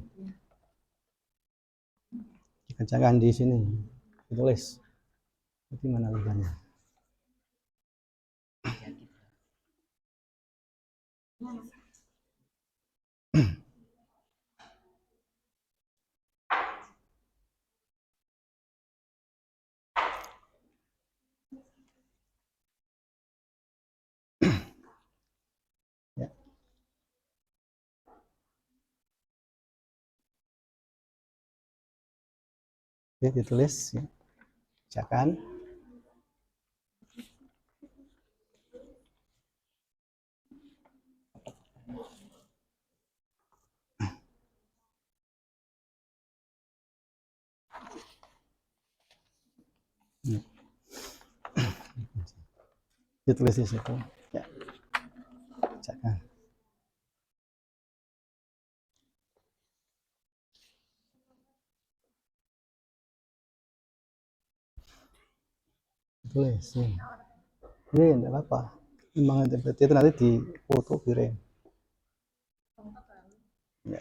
Dikerjakan di sini. Ditulis. Di mana lembarnya? Ya. Oke, ditulis ya. Kerjakan. Ditulis di situ. Ya. Kerjakan. Tulis. Ini enggak apa-apa. Memang itu nanti di foto kirim. Ya.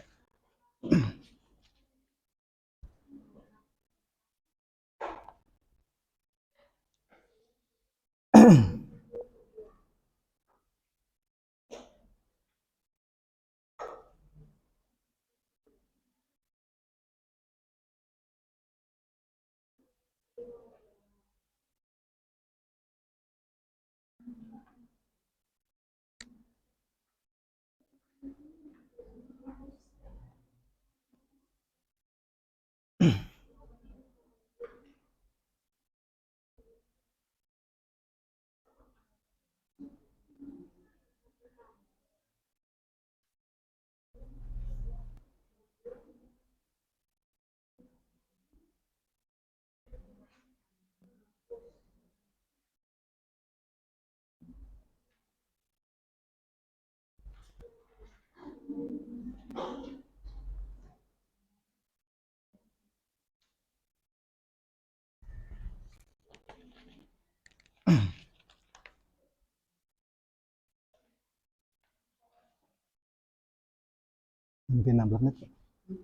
Mungkin 16 menit.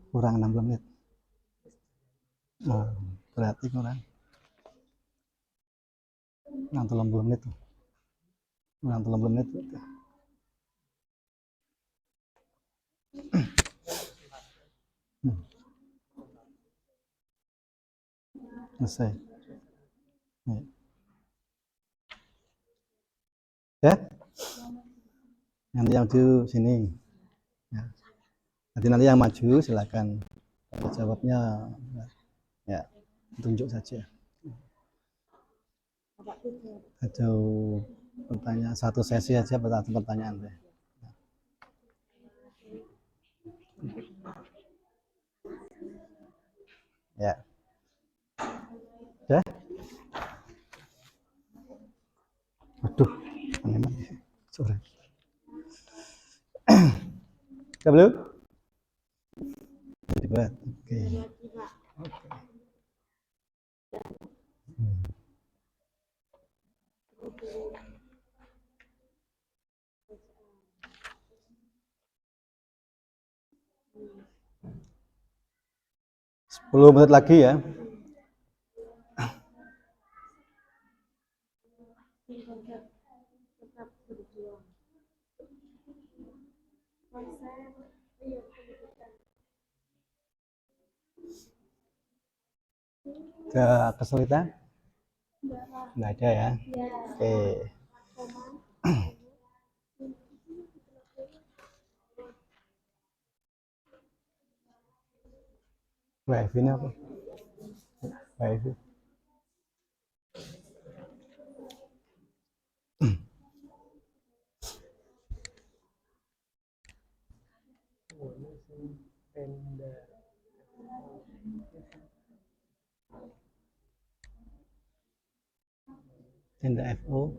Kurang 16 menit. Oh, berarti kurang 60 menit. Kurang 30 menit. Selesai. Ya. Nanti yang di sini. Ya. Nanti yang maju silakan. Jawabnya ya tunjuk saja. Atau pertanyaan satu sesi aja pertanyaan deh. Ya. Ya. Aduh, sorry. Belum? dibuat. Oke. Sepuluh menit lagi ya. Ada kesulitan? Nggak ada ya. Oke. WiFi ini apa? WiFi. Tenda FO.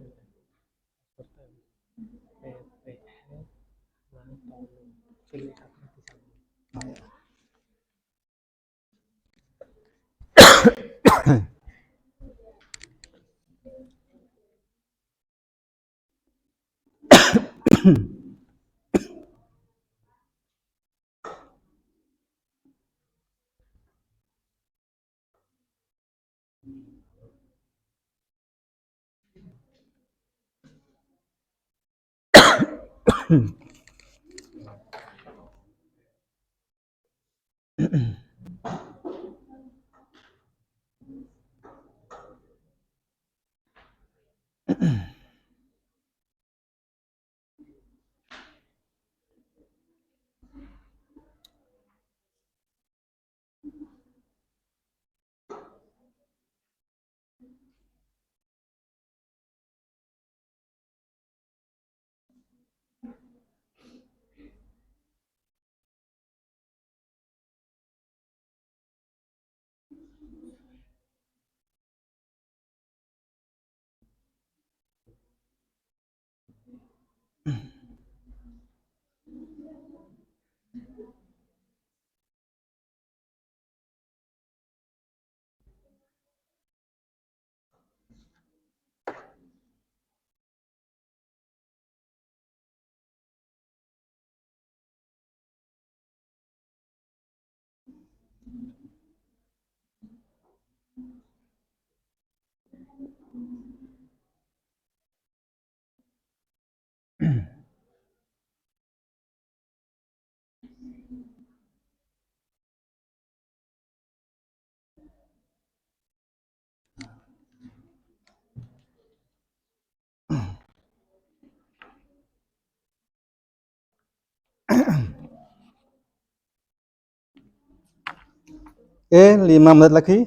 Oke, 5 menit lagi.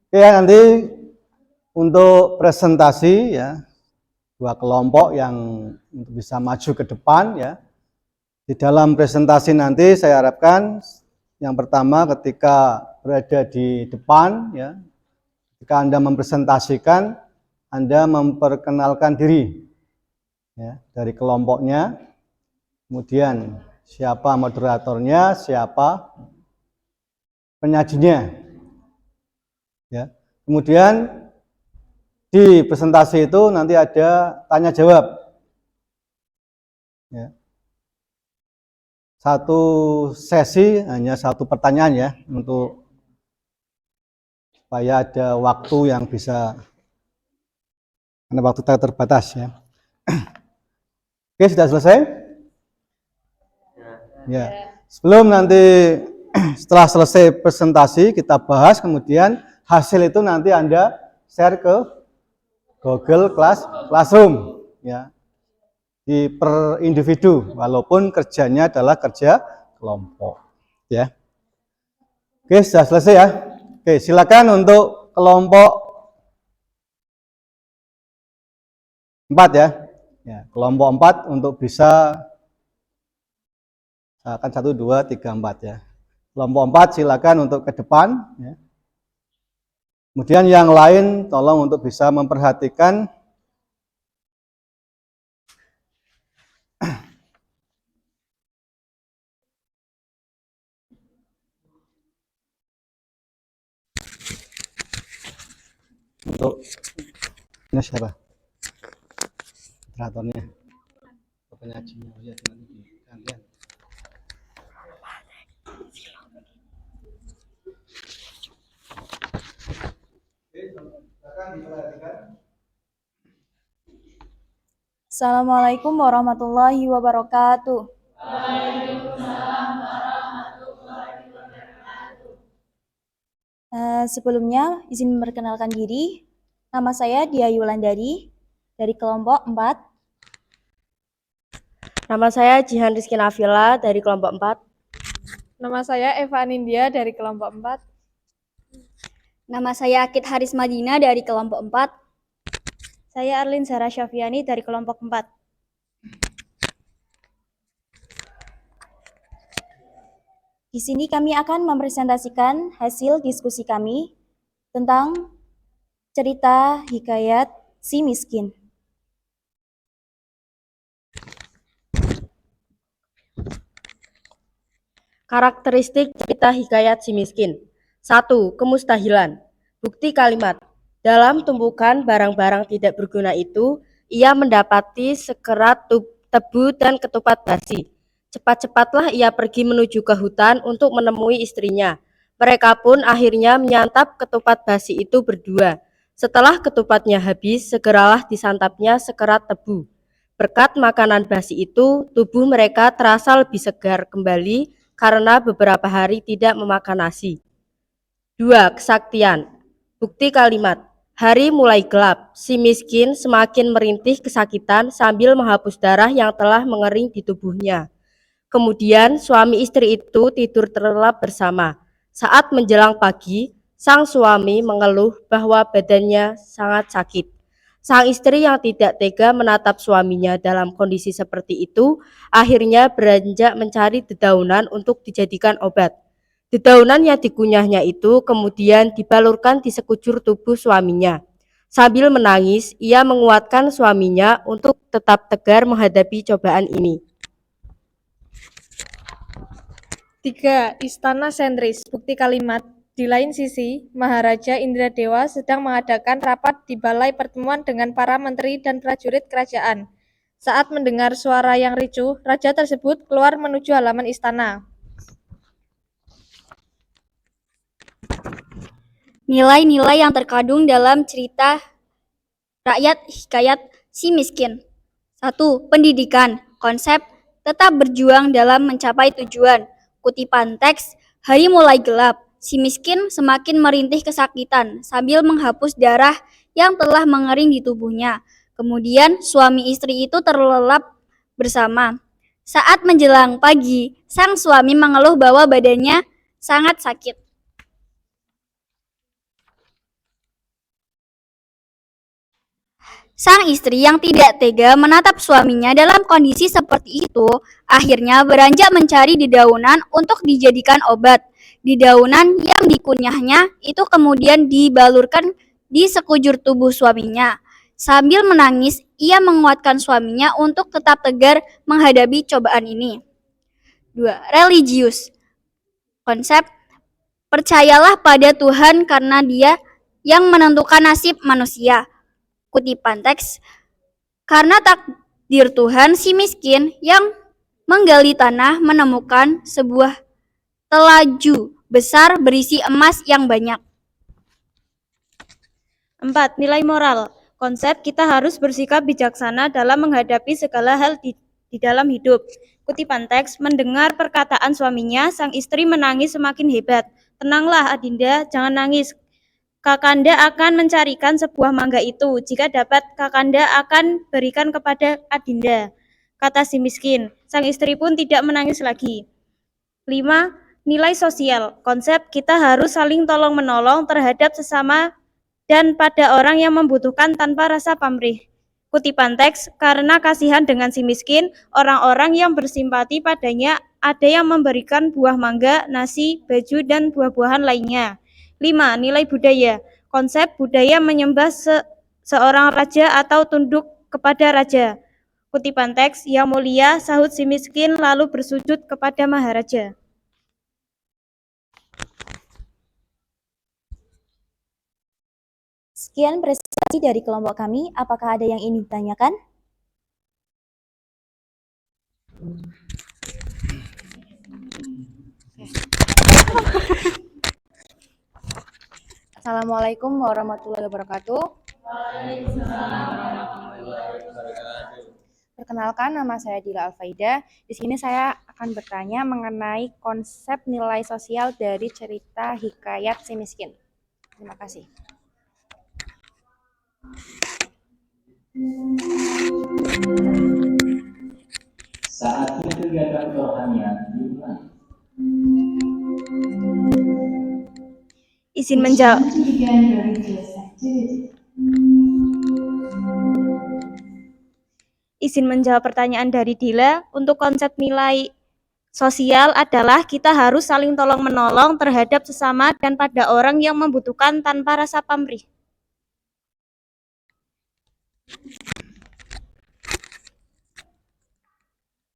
Oke, nanti untuk presentasi ya, dua kelompok yang bisa maju ke depan ya. Di dalam presentasi nanti saya harapkan yang pertama ketika berada di depan ya, ketika Anda mempresentasikan, Anda memperkenalkan diri ya, dari kelompoknya, kemudian siapa moderatornya, siapa penyajinya ya. Kemudian di presentasi itu nanti ada tanya jawab ya. Satu sesi hanya satu pertanyaan ya, untuk supaya ada waktu yang bisa, karena waktu kita terbatas ya. Oke, sudah selesai? Ya. Sebelum nanti setelah selesai presentasi kita bahas, kemudian hasil itu nanti Anda share ke Google Classroom ya, di per individu, walaupun kerjanya adalah kerja kelompok ya. Oke, sudah selesai ya. Oke, silakan untuk kelompok 4 ya. Ya, kelompok 4 untuk bisa akan 1, 2, 3, 4 ya. Kelompok 4 silakan untuk ke depan ya. Kemudian yang lain tolong untuk bisa memperhatikan untuk ini siapa? Moderatornya. Penyajinya. Oh iya, nanti gantian. Assalamualaikum warahmatullahi wabarakatuh. Sebelumnya, izin memperkenalkan diri. Nama saya Dia Yulandari dari kelompok 4. Nama saya Jihan Rizky Nafila dari kelompok 4. Nama saya Eva Anindya dari kelompok 4. Nama saya Akid Haris Madina dari kelompok 4. Saya Arlin Zara Syafiani dari kelompok 4. Di sini kami akan mempresentasikan hasil diskusi kami tentang cerita hikayat si miskin. Karakteristik cerita hikayat si miskin. 1. Kemustahilan. Bukti kalimat. Dalam tumpukan barang-barang tidak berguna itu, ia mendapati sekerat tebu dan ketupat basi. Cepat-cepatlah ia pergi menuju ke hutan untuk menemui istrinya. Mereka pun akhirnya menyantap ketupat basi itu berdua. Setelah ketupatnya habis, segeralah disantapnya sekerat tebu. Berkat makanan basi itu, tubuh mereka terasa lebih segar kembali karena beberapa hari tidak memakan nasi. 2. Kesaktian. Bukti kalimat. Hari mulai gelap, si miskin semakin merintih kesakitan sambil menghapus darah yang telah mengering di tubuhnya. Kemudian suami istri itu tidur terlelap bersama. Saat menjelang pagi, sang suami mengeluh bahwa badannya sangat sakit. Sang istri yang tidak tega menatap suaminya dalam kondisi seperti itu, akhirnya beranjak mencari dedaunan untuk dijadikan obat. Dedaunan yang dikunyahnya itu kemudian dibalurkan di sekujur tubuh suaminya. Sambil menangis, ia menguatkan suaminya untuk tetap tegar menghadapi cobaan ini. 3. Istana sentris. Bukti kalimat. Di lain sisi, Maharaja Indradewa sedang mengadakan rapat di balai pertemuan dengan para menteri dan prajurit kerajaan. Saat mendengar suara yang ricuh, raja tersebut keluar menuju halaman istana. Nilai-nilai yang terkandung dalam cerita rakyat hikayat si miskin. 1. Pendidikan. Konsep tetap berjuang dalam mencapai tujuan. Kutipan teks, hari mulai gelap. Si miskin semakin merintih kesakitan sambil menghapus darah yang telah mengering di tubuhnya. Kemudian suami istri itu terlelap bersama. Saat menjelang pagi, sang suami mengeluh bahwa badannya sangat sakit. Sang istri yang tidak tega menatap suaminya dalam kondisi seperti itu, akhirnya beranjak mencari dedaunan untuk dijadikan obat. Dedaunan yang dikunyahnya itu kemudian dibalurkan di sekujur tubuh suaminya. Sambil menangis, ia menguatkan suaminya untuk tetap tegar menghadapi cobaan ini. 2. Religius. Konsep, percayalah pada Tuhan karena Dia yang menentukan nasib manusia. Kutipan teks, karena takdir Tuhan, si miskin yang menggali tanah menemukan sebuah telaju besar berisi emas yang banyak. 4. Nilai moral. Konsep kita harus bersikap bijaksana dalam menghadapi segala hal di dalam hidup. Kutipan teks, mendengar perkataan suaminya, sang istri menangis semakin hebat. Tenanglah Adinda, jangan nangis. Kakanda akan mencarikan sebuah mangga itu. Jika dapat, Kakanda akan berikan kepada Adinda, kata si miskin. Sang istri pun tidak menangis lagi. 5. Nilai sosial. Konsep kita harus saling tolong-menolong terhadap sesama dan pada orang yang membutuhkan tanpa rasa pamrih. Kutipan teks, karena kasihan dengan si miskin, orang-orang yang bersimpati padanya ada yang memberikan buah mangga, nasi, baju, dan buah-buahan lainnya. 5. Nilai budaya. Konsep budaya menyembah seorang raja atau tunduk kepada raja. Kutipan teks, yang mulia, sahut si miskin lalu bersujud kepada Maharaja. Sekian presentasi dari kelompok kami. Apakah ada yang ingin ditanyakan? Assalamualaikum warahmatullahi wabarakatuh. Perkenalkan, nama saya Dila Alfaida. Di sini saya akan bertanya mengenai konsep nilai sosial dari cerita Hikayat Si Miskin. Terima kasih. Saatnya kegiatan rohanian dimulai. Izin menjawab. Izin menjawab pertanyaan dari Dila. Untuk konsep nilai sosial adalah kita harus saling tolong-menolong terhadap sesama dan pada orang yang membutuhkan tanpa rasa pamrih.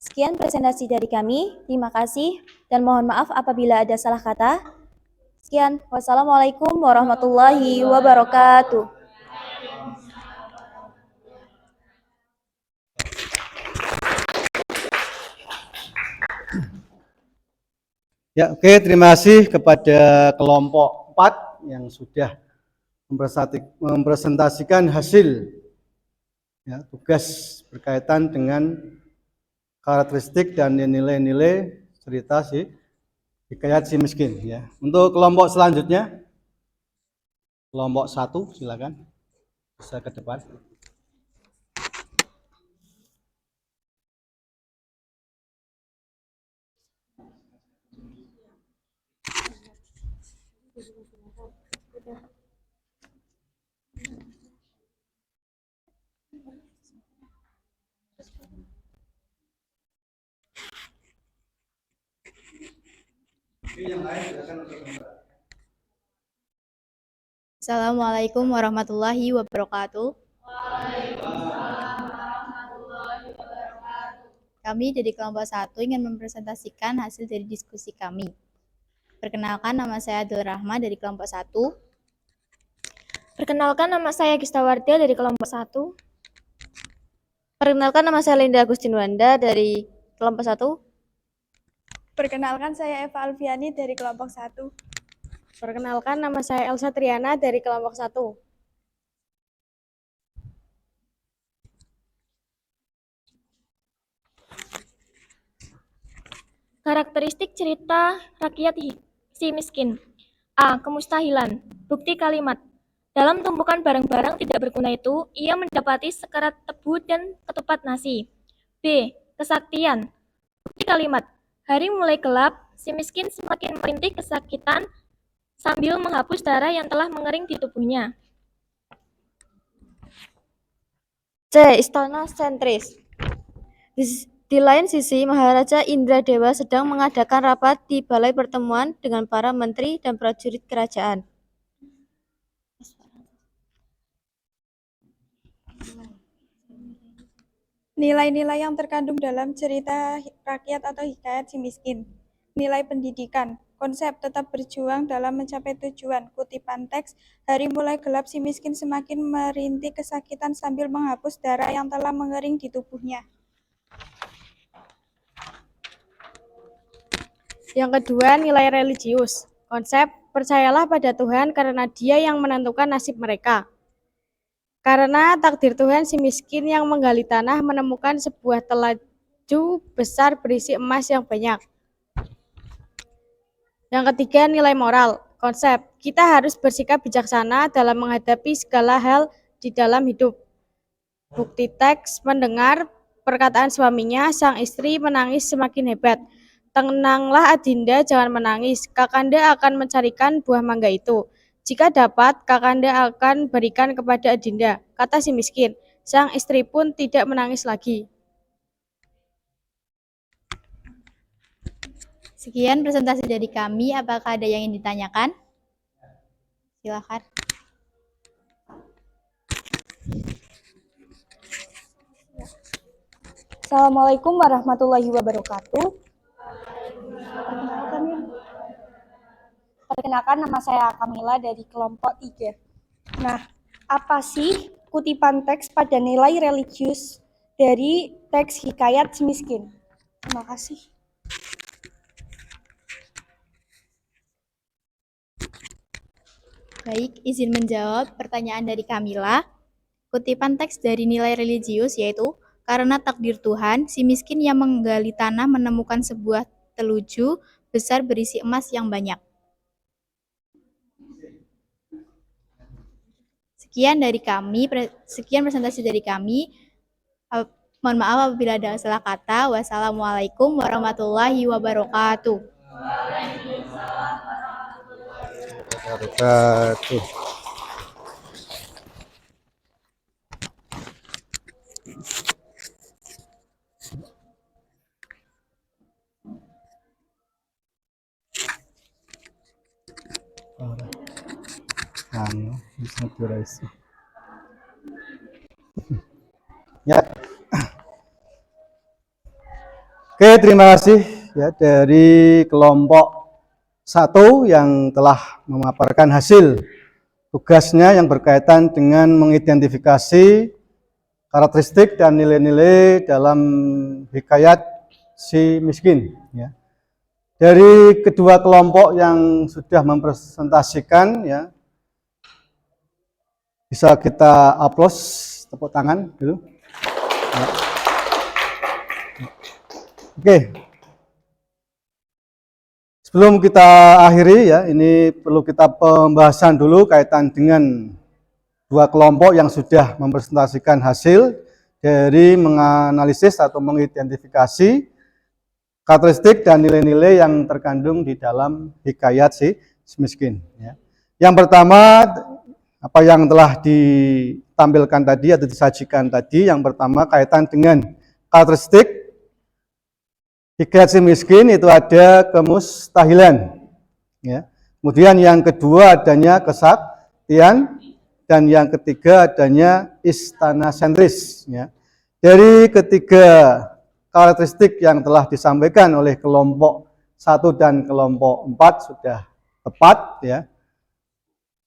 Sekian presentasi dari kami. Terima kasih dan mohon maaf apabila ada salah kata. Sekian. Wassalamualaikum warahmatullahi wabarakatuh. Ya, oke, terima kasih kepada kelompok 4 yang sudah mempresentasikan hasil ya, tugas berkaitan dengan karakteristik dan nilai-nilai cerita si Hikayat Si Miskin ya. Untuk kelompok selanjutnya, kelompok 1 silakan bisa ke depan. Assalamualaikum warahmatullahi wabarakatuh. Kami dari kelompok 1 ingin mempresentasikan hasil dari diskusi kami. Perkenalkan, nama saya Abdul Rahma dari kelompok 1. Perkenalkan, nama saya Gistawardia dari kelompok 1. Perkenalkan, nama saya Linda Agustinwanda dari kelompok 1. Perkenalkan, saya Eva Alfiani dari kelompok 1. Perkenalkan, nama saya Elsa Triana dari kelompok 1. Karakteristik cerita rakyat si miskin. A. Kemustahilan. Bukti kalimat. Dalam tumpukan barang-barang tidak berguna itu, ia mendapati sekerat tebu dan ketupat nasi. B. Kesaktian. Bukti kalimat. Hari mulai gelap, si miskin semakin merintih kesakitan sambil menghapus darah yang telah mengering di tubuhnya. C. Istana sentris. Di lain sisi, Maharaja Indradewa sedang mengadakan rapat di balai pertemuan dengan para menteri dan prajurit kerajaan. Nilai-nilai yang terkandung dalam cerita rakyat atau Hikayat Si Miskin. Nilai pendidikan. Konsep tetap berjuang dalam mencapai tujuan. Kutipan teks, hari mulai gelap si miskin semakin merintih kesakitan sambil menghapus darah yang telah mengering di tubuhnya. Yang kedua, nilai religius. Konsep, percayalah pada Tuhan karena Dia yang menentukan nasib mereka. Karena takdir Tuhan, si miskin yang menggali tanah menemukan sebuah telaju besar berisi emas yang banyak. Yang ketiga, nilai moral. Konsep, kita harus bersikap bijaksana dalam menghadapi segala hal di dalam hidup. Bukti teks, mendengar perkataan suaminya, sang istri menangis semakin hebat. Tenanglah Adinda, jangan menangis. Kakanda akan mencarikan buah mangga itu. Jika dapat, Kakanda akan berikan kepada Adinda, kata si miskin. Sang istri pun tidak menangis lagi. Sekian presentasi dari kami. Apakah ada yang ingin ditanyakan? Silakan. Assalamualaikum warahmatullahi wabarakatuh. Perkenalkan, nama saya Kamila dari kelompok 3. Nah, Apa sih kutipan teks pada nilai religius dari teks Hikayat Si Miskin? Terima kasih. Baik, izin menjawab pertanyaan dari Kamila. Kutipan teks dari nilai religius yaitu, karena takdir Tuhan, si miskin yang menggali tanah menemukan sebuah teluju besar berisi emas yang banyak. Sekian presentasi dari kami. Mohon maaf apabila ada salah kata. Wassalamualaikum warahmatullahi wabarakatuh. Wabarakatuh. Bisa durasi. Ya. Oke, terima kasih ya dari kelompok 1 yang telah memaparkan hasil tugasnya yang berkaitan dengan mengidentifikasi karakteristik dan nilai-nilai dalam hikayat si miskin. Ya. Dari kedua kelompok yang sudah mempresentasikan, ya, bisa kita aplaus, tepuk tangan dulu. Ya. Oke. Sebelum kita akhiri ya, ini perlu kita pembahasan dulu kaitan dengan dua kelompok yang sudah mempresentasikan hasil dari menganalisis atau mengidentifikasi karakteristik dan nilai-nilai yang terkandung di dalam hikayat si miskin. Ya. Yang pertama, apa yang telah ditampilkan tadi atau disajikan tadi, yang pertama kaitan dengan karakteristik hikayat si miskin itu ada kemustahilan. Ya. Kemudian yang kedua adanya kesaktian, dan yang ketiga adanya istana sentris. Ya. Dari ketiga karakteristik yang telah disampaikan oleh kelompok 1 dan kelompok 4 sudah tepat, ya,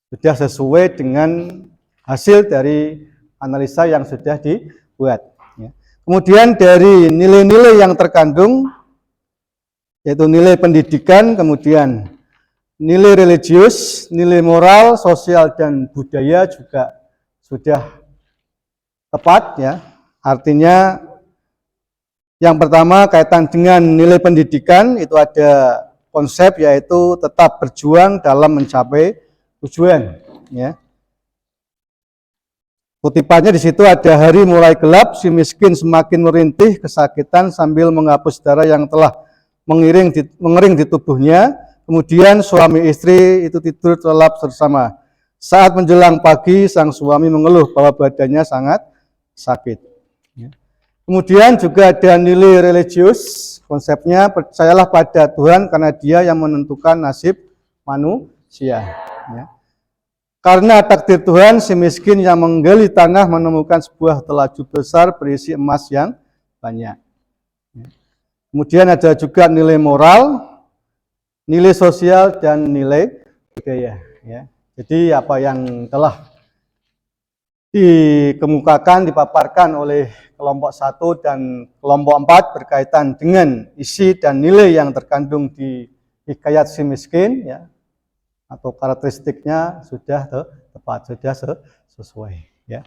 sudah sesuai dengan hasil dari analisa yang sudah dibuat. Ya. Kemudian dari nilai-nilai yang terkandung, yaitu nilai pendidikan, kemudian nilai religius, nilai moral, sosial, dan budaya juga sudah tepat, ya. Artinya yang pertama kaitan dengan nilai pendidikan itu ada konsep yaitu tetap berjuang dalam mencapai tujuan. Ya. Kutipannya di situ ada, hari mulai gelap, si miskin semakin merintih kesakitan sambil menghapus darah yang telah mengering di tubuhnya. Kemudian suami istri itu tidur terlelap bersama. Saat menjelang pagi, sang suami mengeluh bahwa badannya sangat sakit. Ya. Kemudian juga ada nilai religius, konsepnya percayalah pada Tuhan karena Dia yang menentukan nasib manusia. Ya. Karena takdir Tuhan, si miskin yang menggali tanah menemukan sebuah telaju besar berisi emas yang banyak. Ya. Kemudian ada juga nilai moral, nilai sosial, dan nilai budaya. Ya. Jadi apa yang telah dikemukakan, dipaparkan oleh kelompok 1 dan kelompok 4 berkaitan dengan isi dan nilai yang terkandung di hikayat si miskin, ya, atau karakteristiknya sudah tepat, sudah sesuai. Ya.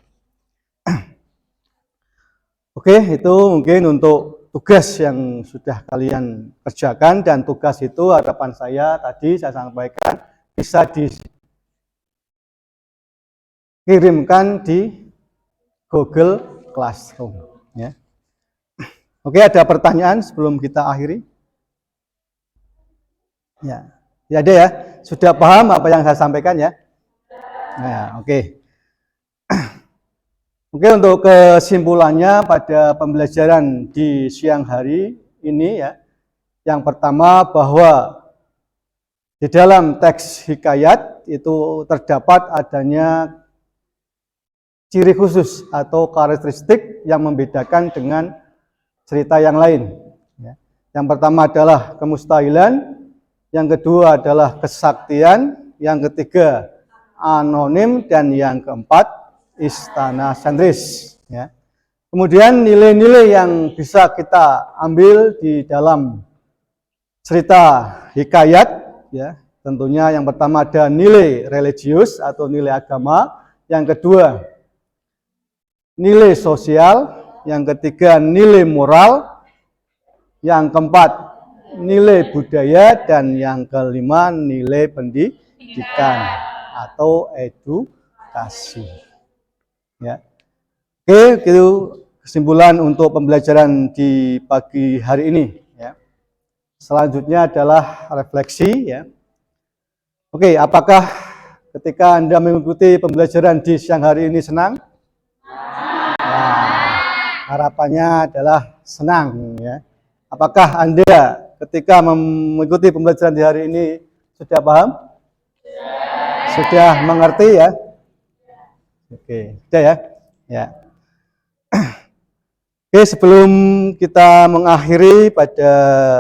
Oke, itu mungkin untuk tugas yang sudah kalian kerjakan, dan tugas itu harapan saya tadi saya sampaikan bisa dikirimkan di Google Classroom. Ya. Oke, ada pertanyaan sebelum kita akhiri? Ya, ya ada ya. Sudah paham apa yang saya sampaikan ya? Nah, oke. Oke, untuk kesimpulannya pada pembelajaran di siang hari ini ya, yang pertama bahwa di dalam teks hikayat itu terdapat adanya ciri khusus atau karakteristik yang membedakan dengan cerita yang lain. Ya. Yang pertama adalah kemustahilan, yang kedua adalah kesaktian, yang ketiga anonim, dan yang keempat istana sentris. Ya. Kemudian nilai-nilai yang bisa kita ambil di dalam cerita hikayat, ya, tentunya yang pertama ada nilai religius atau nilai agama, yang kedua nilai sosial, yang ketiga nilai moral, yang keempat nilai budaya, dan yang kelima nilai pendidikan atau edukasi. Ya. Oke, itu kesimpulan untuk pembelajaran di pagi hari ini. Ya. Selanjutnya adalah refleksi. Ya. Oke, apakah ketika Anda mengikuti pembelajaran di siang hari ini senang? Nah, harapannya adalah senang. Ya. Apakah Anda ketika mengikuti pembelajaran di hari ini sudah paham? Sudah mengerti ya? Oke, sudah ya? Ya. Oke, sebelum kita mengakhiri pada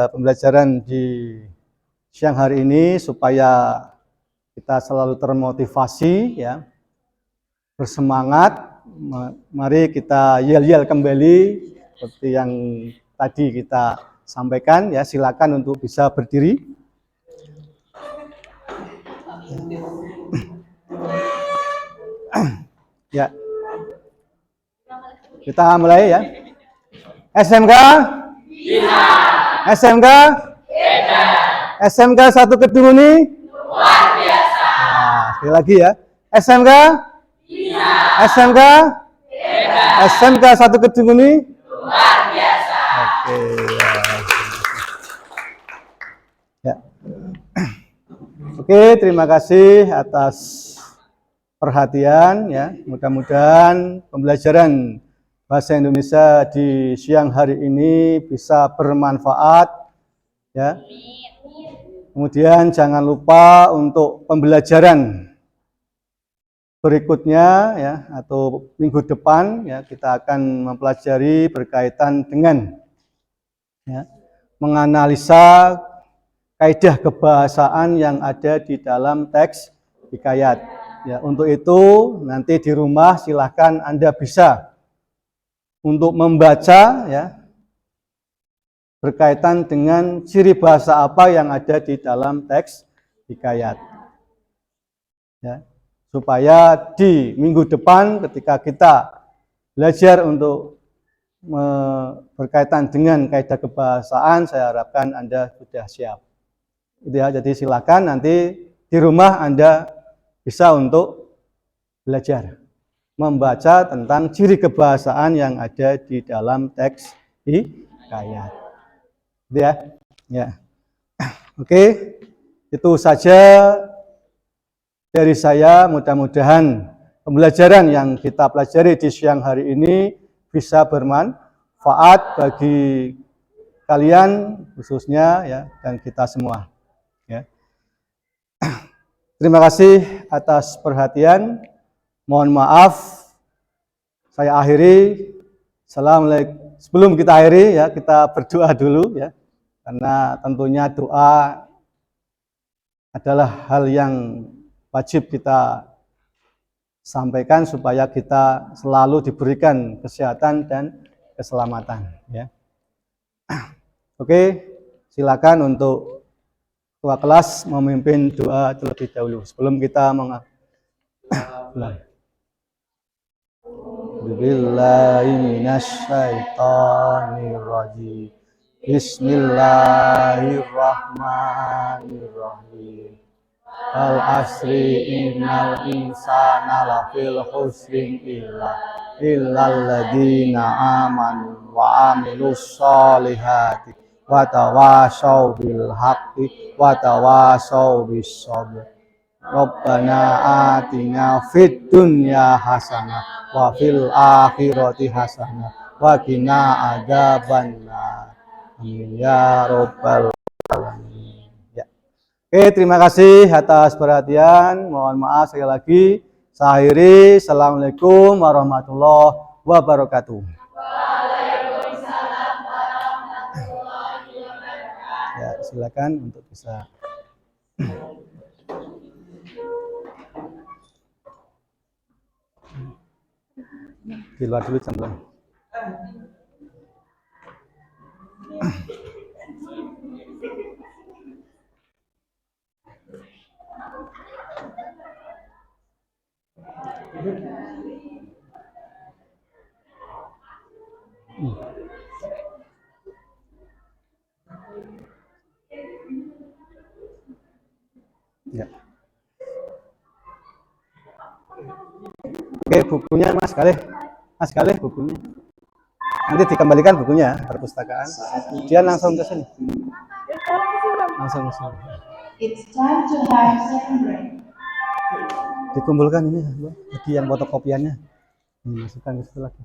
pembelajaran di siang hari ini supaya kita selalu termotivasi ya, bersemangat, mari kita yel-yel kembali seperti yang tadi kita sampaikan ya. Silakan untuk bisa berdiri. Ya. Kita mulai ya. SMK? Bisa. SMK? Bisa. SMK 1 Kedung ini? Luar biasa. Nah, sekali lagi ya. SMK? Bisa. SMK? Bisa. SMK 1 Kedung ini? Luar biasa. Oke. Ya. Oke, terima kasih atas perhatian ya. Mudah-mudahan pembelajaran bahasa Indonesia di siang hari ini bisa bermanfaat ya. Kemudian jangan lupa untuk pembelajaran berikutnya ya, atau minggu depan ya, kita akan mempelajari berkaitan dengan ya, menganalisa kaidah kebahasaan yang ada di dalam teks hikayat. Ya, untuk itu nanti di rumah silahkan Anda bisa untuk membaca ya, berkaitan dengan ciri bahasa apa yang ada di dalam teks hikayat. Ya, supaya di minggu depan ketika kita belajar untuk berkaitan dengan kaidah kebahasaan, saya harapkan Anda sudah siap. Gitu ya, jadi silakan nanti di rumah Anda bisa untuk belajar membaca tentang ciri kebahasaan yang ada di dalam teks hikayat. Gitu ya. Ya. Oke, itu saja dari saya. Mudah-mudahan pembelajaran yang kita pelajari di siang hari ini bisa bermanfaat bagi kalian khususnya ya, dan kita semua. Ya. Terima kasih atas perhatian. Mohon maaf, saya akhiri. Assalamualaikum. Sebelum kita akhiri ya, kita berdoa dulu ya, karena tentunya doa adalah hal yang wajib kita sampaikan supaya kita selalu diberikan kesehatan dan keselamatan ya. Oke, silakan untuk ketua kelas memimpin doa terlebih dahulu sebelum kita mulai. Bismillahirrahmanirrahim. Bismillahirrahmanirrahim. Al asri innal insana lafil khusrin illal ladzina amanu wa amilus solihati wa tawashaw bil haqqi wa tawashaw bis sabr. Rabbana atina fid dunya hasanah wa fil akhirati hasanah wa qina adzabannar. Amin ya rabbal alamin. Ya. Oke, terima kasih atas perhatian. Mohon maaf sekali lagi. Saya akhiri. Assalamualaikum warahmatullahi wabarakatuh. Waalaikumsalam warahmatullahi wabarakatuh. Ya, silakan untuk bisa. Di luar dulu jam berapa? Ya. Oke, bukunya Mas Galih bukunya. Nanti dikembalikan bukunya perpustakaan. Dia langsung ke sini. Langsung ke sini. It's time to have second break. Dikumpulkan ini, lagi yang fotokopiannya. Dimasukkan ke situ lagi.